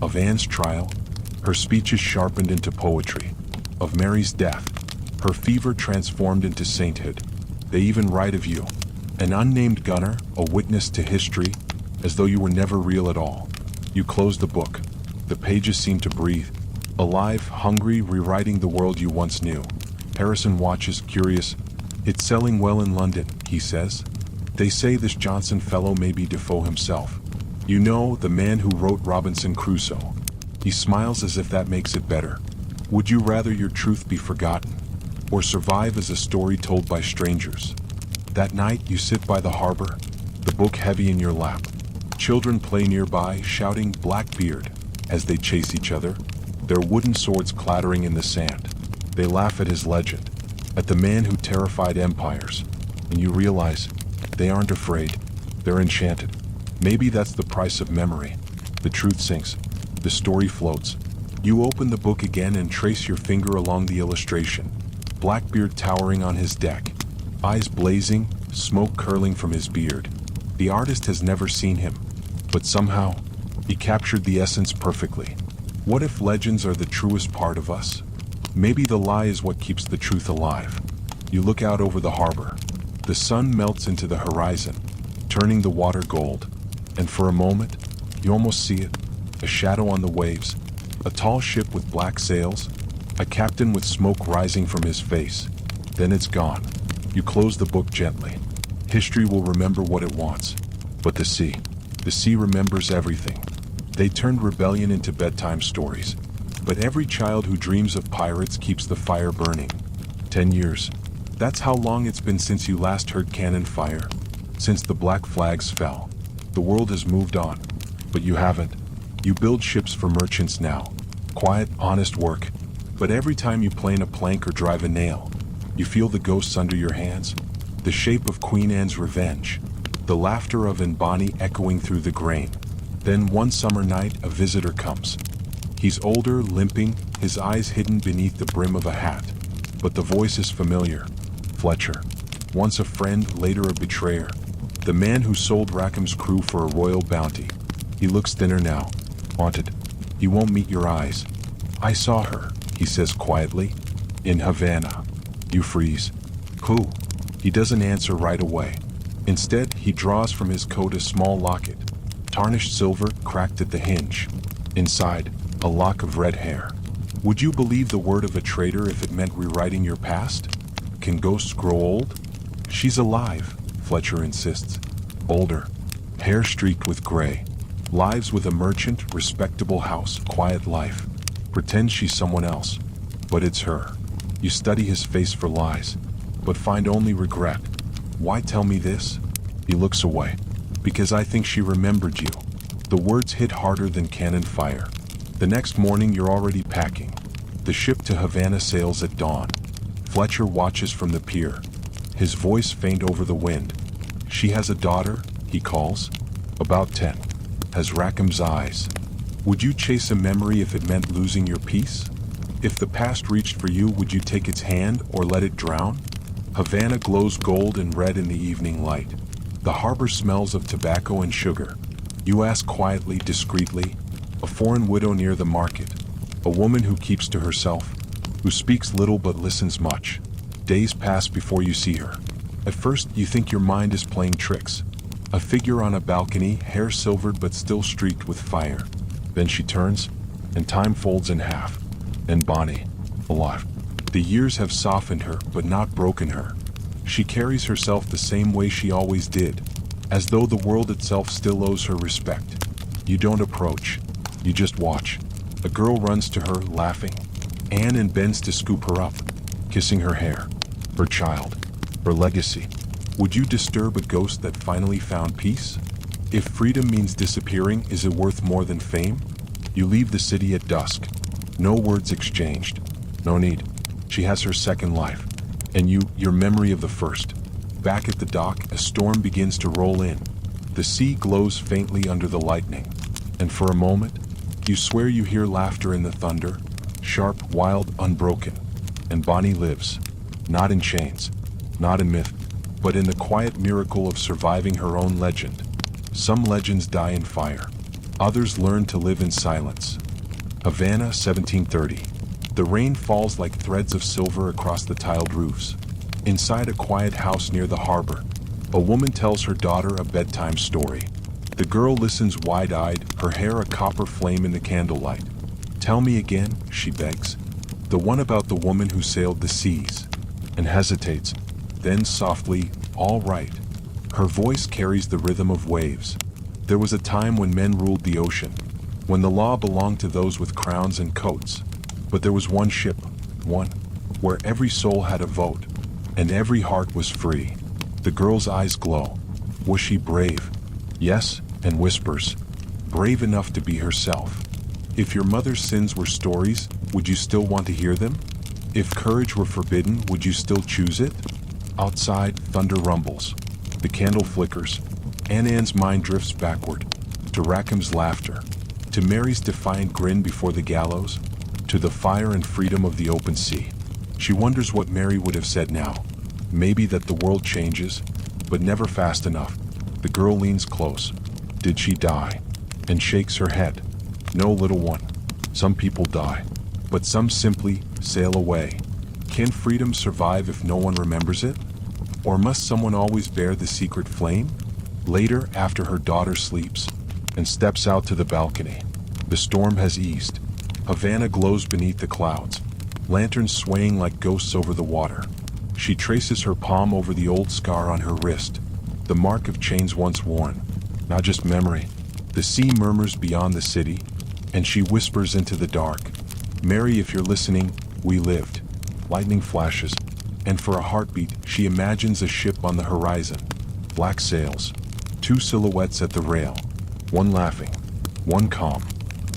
Of Anne's trial, her speeches sharpened into poetry. Of Mary's death, her fever transformed into sainthood. They even write of you, an unnamed gunner, a witness to history, as though you were never real at all. You close the book. The pages seem to breathe. Alive, hungry, rewriting the world you once knew. Harrison watches, curious. It's selling well in London, he says. They say this Johnson fellow may be Defoe himself. You know, the man who wrote Robinson Crusoe. He smiles as if that makes it better. Would you rather your truth be forgotten, or survive as a story told by strangers? That night you sit by the harbor, the book heavy in your lap. Children play nearby, shouting Blackbeard as they chase each other, their wooden swords clattering in the sand. They laugh at his legend, at the man who terrified empires, and you realize they aren't afraid, they're enchanted. Maybe that's the price of memory. The truth sinks, the story floats. You open the book again and trace your finger along the illustration. Blackbeard towering on his deck, eyes blazing, smoke curling from his beard. The artist has never seen him, but somehow, he captured the essence perfectly. What if legends are the truest part of us? Maybe the lie is what keeps the truth alive. You look out over the harbor. The sun melts into the horizon, turning the water gold. And for a moment, you almost see it, a shadow on the waves, a tall ship with black sails, a captain with smoke rising from his face. Then it's gone. You close the book gently. History will remember what it wants. But the sea remembers everything. They turned rebellion into bedtime stories. But every child who dreams of pirates keeps the fire burning. 10 years. That's how long it's been since you last heard cannon fire. Since the black flags fell. The world has moved on. But you haven't. You build ships for merchants now. Quiet, honest work. But every time you plane a plank or drive a nail, you feel the ghosts under your hands. The shape of Queen Anne's revenge. The laughter of Bonny echoing through the grain. Then one summer night, a visitor comes. He's older, limping, his eyes hidden beneath the brim of a hat. But the voice is familiar. Fletcher. Once a friend, later a betrayer. The man who sold Rackham's crew for a royal bounty. He looks thinner now. Haunted. He won't meet your eyes. I saw her, he says quietly. In Havana. You freeze. Who? He doesn't answer right away. Instead, he draws from his coat a small locket. Tarnished silver, cracked at the hinge. Inside, a lock of red hair. Would you believe the word of a traitor if it meant rewriting your past? Can ghosts grow old? She's alive, Fletcher insists. Older. Hair streaked with gray. Lives with a merchant, respectable house, quiet life. Pretends she's someone else. But it's her. You study his face for lies, but find only regret. Why tell me this? He looks away. Because I think she remembered you. The words hit harder than cannon fire. The next morning you're already packing. The ship to Havana sails at dawn. Fletcher watches from the pier. His voice faint over the wind. She has a daughter, he calls. About 10. Has Rackham's eyes. Would you chase a memory if it meant losing your peace? If the past reached for you, would you take its hand or let it drown? Havana glows gold and red in the evening light. The harbor smells of tobacco and sugar. You ask quietly, discreetly. A foreign widow near the market. A woman who keeps to herself. Who speaks little but listens much. Days pass before you see her. At first, you think your mind is playing tricks. A figure on a balcony, hair silvered but still streaked with fire. Then she turns, and time folds in half. And Bonny, alive. The years have softened her, but not broken her. She carries herself the same way she always did, as though the world itself still owes her respect. You don't approach, you just watch. A girl runs to her, laughing. Anne bends to scoop her up, kissing her hair, her child, her legacy. Would you disturb a ghost that finally found peace? If freedom means disappearing, is it worth more than fame? You leave the city at dusk. No words exchanged. No need. She has her second life. And you, your memory of the first. Back at the dock, a storm begins to roll in. The sea glows faintly under the lightning. And for a moment, you swear you hear laughter in the thunder, sharp, wild, unbroken. And Bonny lives. Not in chains, not in myth, but in the quiet miracle of surviving her own legend. Some legends die in fire. Others learn to live in silence. Havana, 1730. The rain falls like threads of silver across the tiled roofs. Inside a quiet house near the harbor, a woman tells her daughter a bedtime story. The girl listens wide-eyed, her hair a copper flame in the candlelight. Tell me again, she begs. The one about the woman who sailed the seas. And hesitates. Then softly, all right. Her voice carries the rhythm of waves. There was a time when men ruled the ocean, when the law belonged to those with crowns and coats. But there was one ship, one, where every soul had a vote, and every heart was free. The girl's eyes glow. Was she brave? Yes, and whispers, brave enough to be herself. If your mother's sins were stories, would you still want to hear them? If courage were forbidden, would you still choose it? Outside, thunder rumbles. The candle flickers. Anne's mind drifts backward, to Rackham's laughter, to Mary's defiant grin before the gallows, to the fire and freedom of the open sea. She wonders what Mary would have said now. Maybe that the world changes, but never fast enough. The girl leans close. Did she die? And shakes her head. No, little one. Some people die, but some simply sail away. Can freedom survive if no one remembers it? Or must someone always bear the secret flame? Later, after her daughter sleeps and steps out to the balcony, the storm has eased. Havana glows beneath the clouds, lanterns swaying like ghosts over the water. She traces her palm over the old scar on her wrist, the mark of chains once worn, not just memory. The sea murmurs beyond the city, and she whispers into the dark, Mary, if you're listening, we lived. Lightning flashes, and for a heartbeat, she imagines a ship on the horizon. Black sails, two silhouettes at the rail, one laughing, one calm,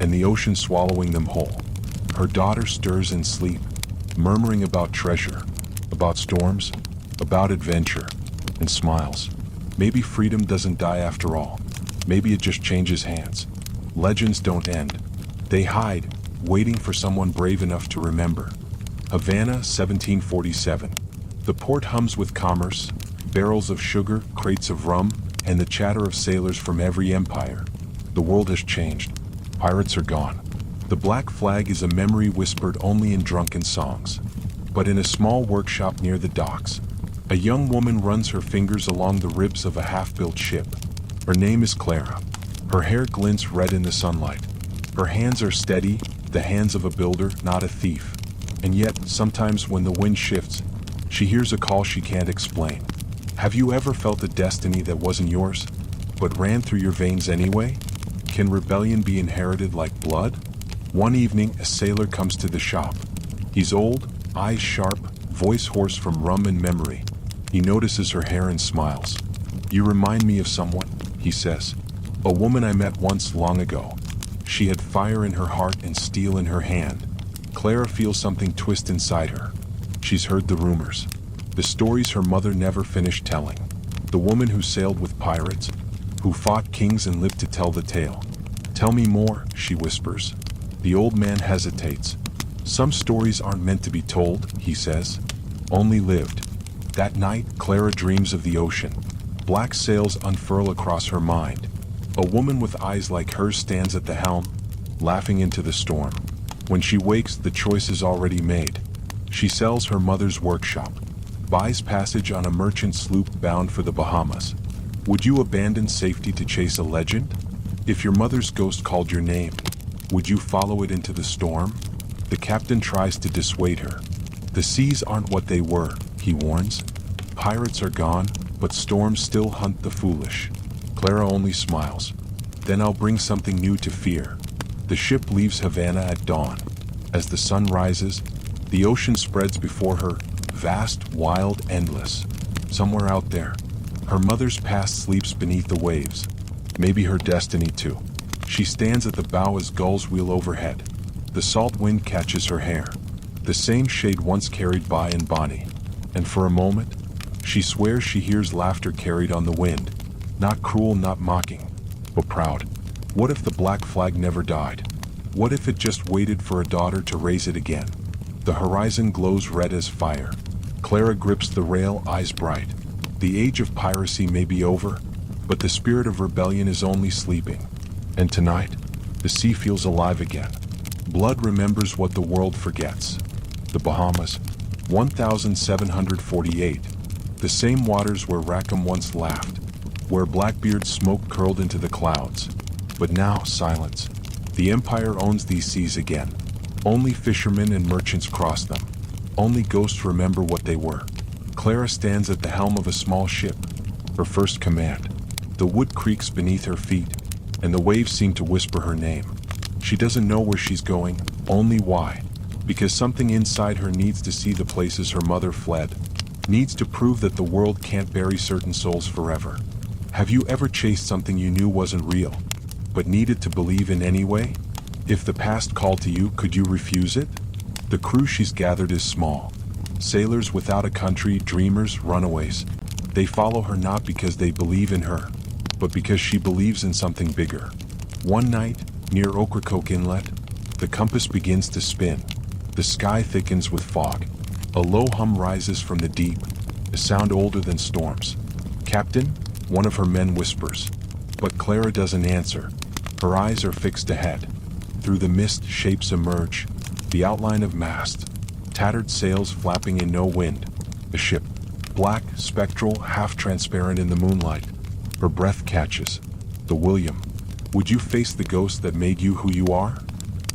and the ocean swallowing them whole. Her daughter stirs in sleep, murmuring about treasure, about storms, about adventure, and smiles. Maybe freedom doesn't die after all. Maybe it just changes hands. Legends don't end. They hide, waiting for someone brave enough to remember. Havana, 1747. The port hums with commerce, barrels of sugar, crates of rum, and the chatter of sailors from every empire. The world has changed. Pirates are gone. The black flag is a memory whispered only in drunken songs. But in a small workshop near the docks, a young woman runs her fingers along the ribs of a half-built ship. Her name is Clara. Her hair glints red in the sunlight. Her hands are steady, the hands of a builder, not a thief. And yet, sometimes when the wind shifts, she hears a call she can't explain. Have you ever felt a destiny that wasn't yours, but ran through your veins anyway? Can rebellion be inherited like blood? One evening, a sailor comes to the shop. He's old, eyes sharp, voice hoarse from rum and memory. He notices her hair and smiles. You remind me of someone, he says. A woman I met once long ago. She had fire in her heart and steel in her hand. Clara feels something twist inside her. She's heard the rumors, the stories her mother never finished telling. The woman who sailed with pirates, who fought kings and lived to tell the tale. Tell me more, she whispers. The old man hesitates. Some stories aren't meant to be told, he says. Only lived. That night, Clara dreams of the ocean. Black sails unfurl across her mind. A woman with eyes like hers stands at the helm, laughing into the storm. When she wakes, the choice is already made. She sells her mother's workshop, buys passage on a merchant sloop bound for the Bahamas. Would you abandon safety to chase a legend? If your mother's ghost called your name, would you follow it into the storm? The captain tries to dissuade her. The seas aren't what they were, he warns. Pirates are gone, but storms still hunt the foolish. Clara only smiles. Then I'll bring something new to fear. The ship leaves Havana at dawn. As the sun rises, the ocean spreads before her, vast, wild, endless. Somewhere out there, her mother's past sleeps beneath the waves. Maybe her destiny too. She stands at the bow as gulls wheel overhead. The salt wind catches her hair, the same shade once carried by in Bonny. And for a moment, she swears she hears laughter carried on the wind. Not cruel, not mocking, but proud. What if the black flag never died? What if it just waited for a daughter to raise it again? The horizon glows red as fire. Clara grips the rail, eyes bright. The age of piracy may be over, but the spirit of rebellion is only sleeping. And tonight, the sea feels alive again. Blood remembers what the world forgets. The Bahamas, 1748. The same waters where Rackham once laughed, where Blackbeard's smoke curled into the clouds. But now, silence. The Empire owns these seas again. Only fishermen and merchants cross them. Only ghosts remember what they were. Clara stands at the helm of a small ship, her first command. The wood creaks beneath her feet, and the waves seem to whisper her name. She doesn't know where she's going, only why. Because something inside her needs to see the places her mother fled, needs to prove that the world can't bury certain souls forever. Have you ever chased something you knew wasn't real, but needed to believe in anyway? If the past called to you, could you refuse it? The crew she's gathered is small. Sailors without a country, dreamers, runaways. They follow her not because they believe in her, but because she believes in something bigger. One night, near Ocracoke Inlet, the compass begins to spin. The sky thickens with fog. A low hum rises from the deep, a sound older than storms. "Captain?" one of her men whispers. But Clara doesn't answer. Her eyes are fixed ahead. Through the mist, shapes emerge. The outline of mast. Tattered sails flapping in no wind. A ship. Black, spectral, half-transparent in the moonlight. Her breath catches. The William. Would you face the ghost that made you who you are?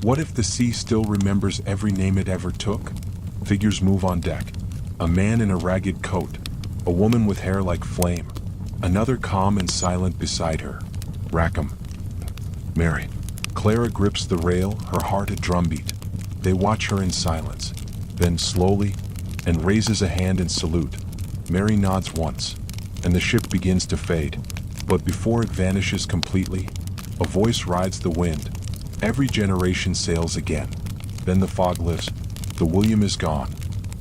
What if the sea still remembers every name it ever took? Figures move on deck. A man in a ragged coat. A woman with hair like flame. Another calm and silent beside her. Rackham. Mary. Clara grips the rail, her heart a drumbeat. They watch her in silence. Then slowly, and raises a hand in salute. Mary nods once, and the ship begins to fade. But before it vanishes completely, a voice rides the wind. Every generation sails again. Then the fog lifts. The William is gone.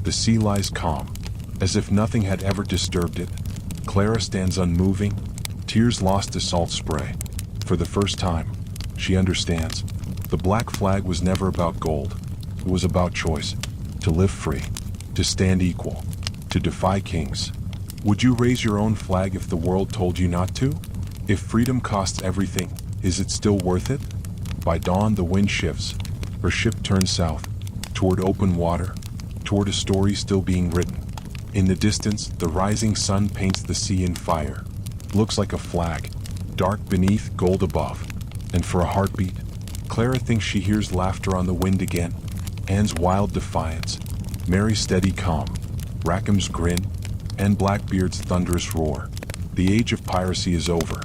The sea lies calm, as if nothing had ever disturbed it. Clara stands unmoving, tears lost to salt spray. For the first time, she understands. The black flag was never about gold. It was about choice. To live free. To stand equal. To defy kings. Would you raise your own flag if the world told you not to? If freedom costs everything, is it still worth it? By dawn, the wind shifts. Her ship turns south, toward open water, toward a story still being written. In the distance, the rising sun paints the sea in fire. Looks like a flag, dark beneath, gold above. And for a heartbeat, Clara thinks she hears laughter on the wind again. Anne's wild defiance, Mary's steady calm, Rackham's grin, and Blackbeard's thunderous roar. The age of piracy is over,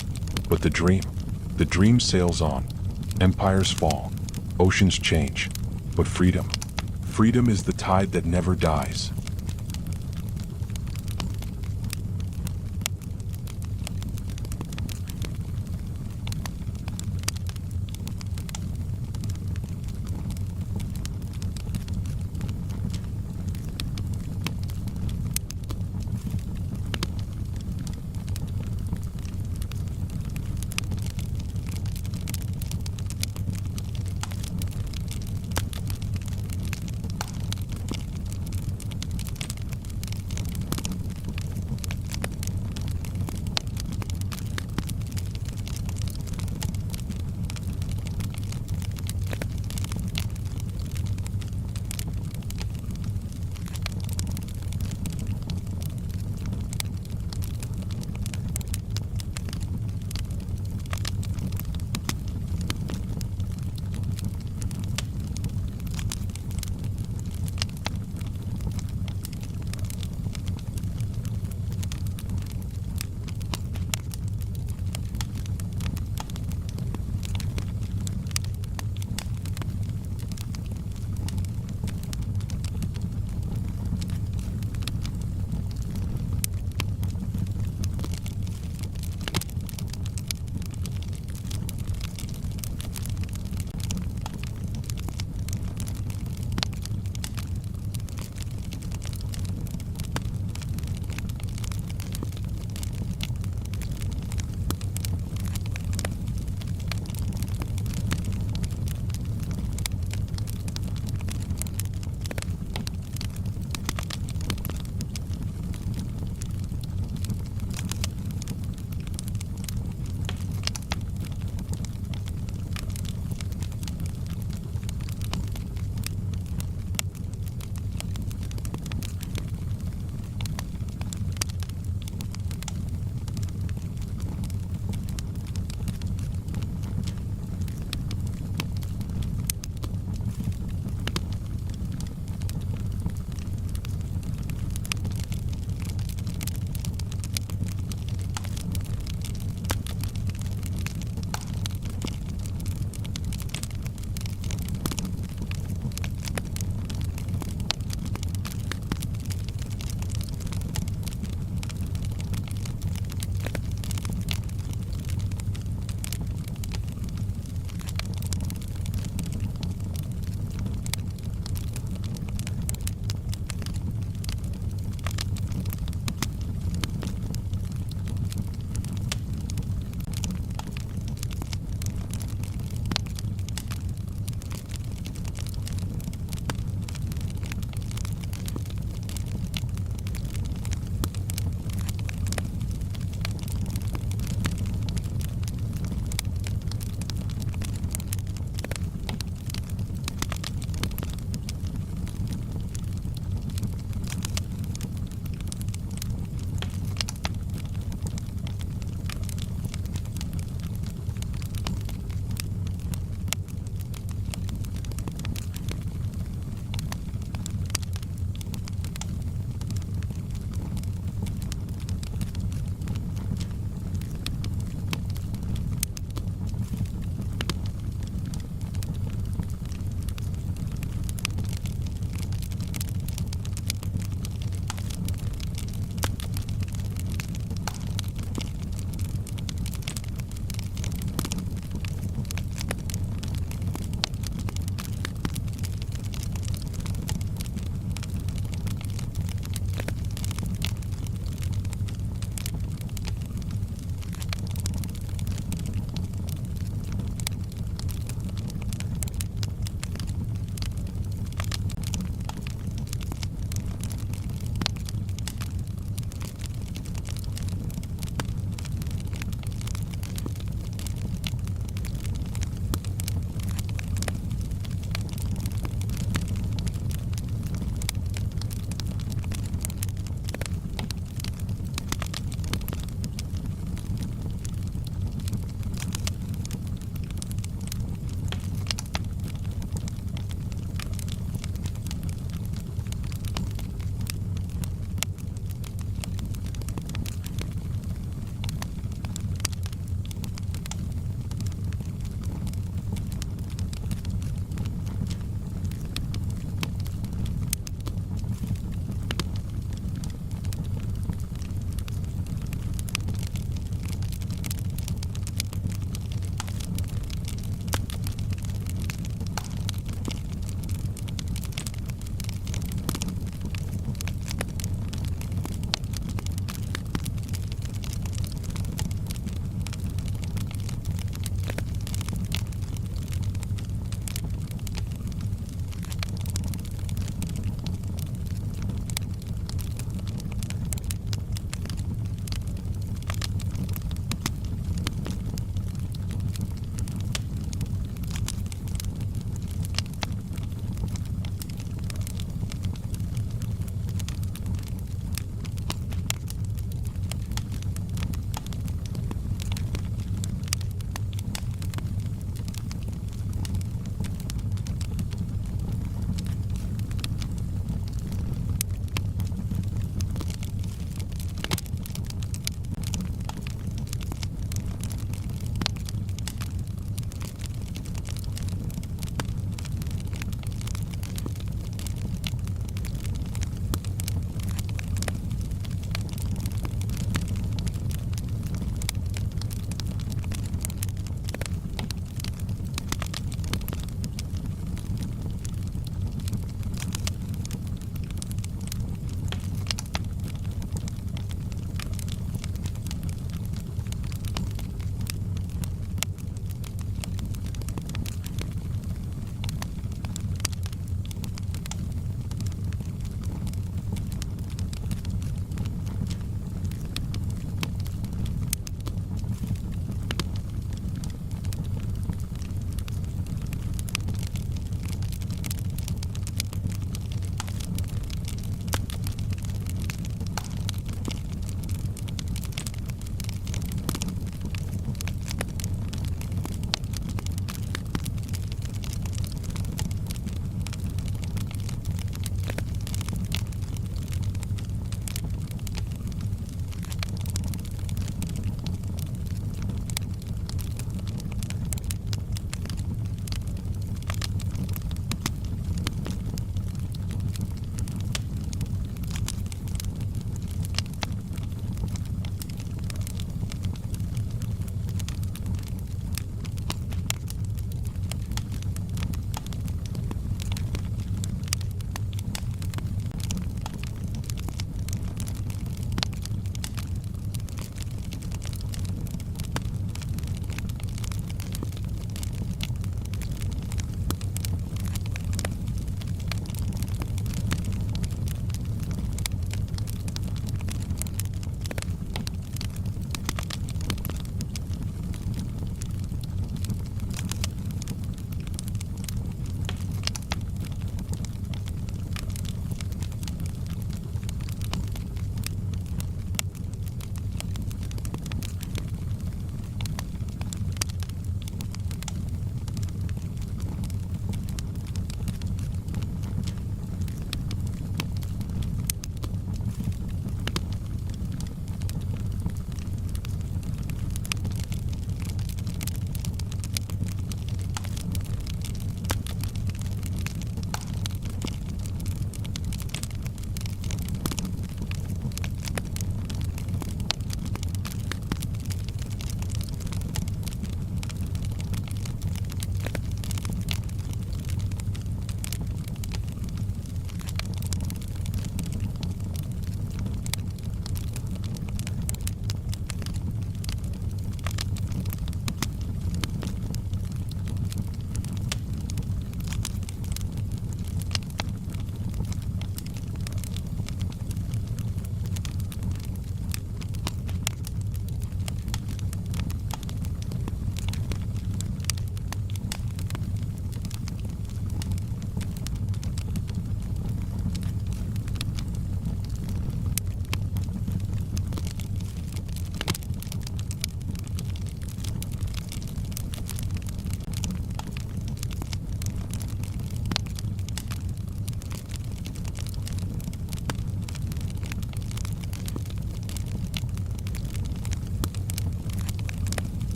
but the dream sails on. Empires fall, oceans change, but freedom is the tide that never dies.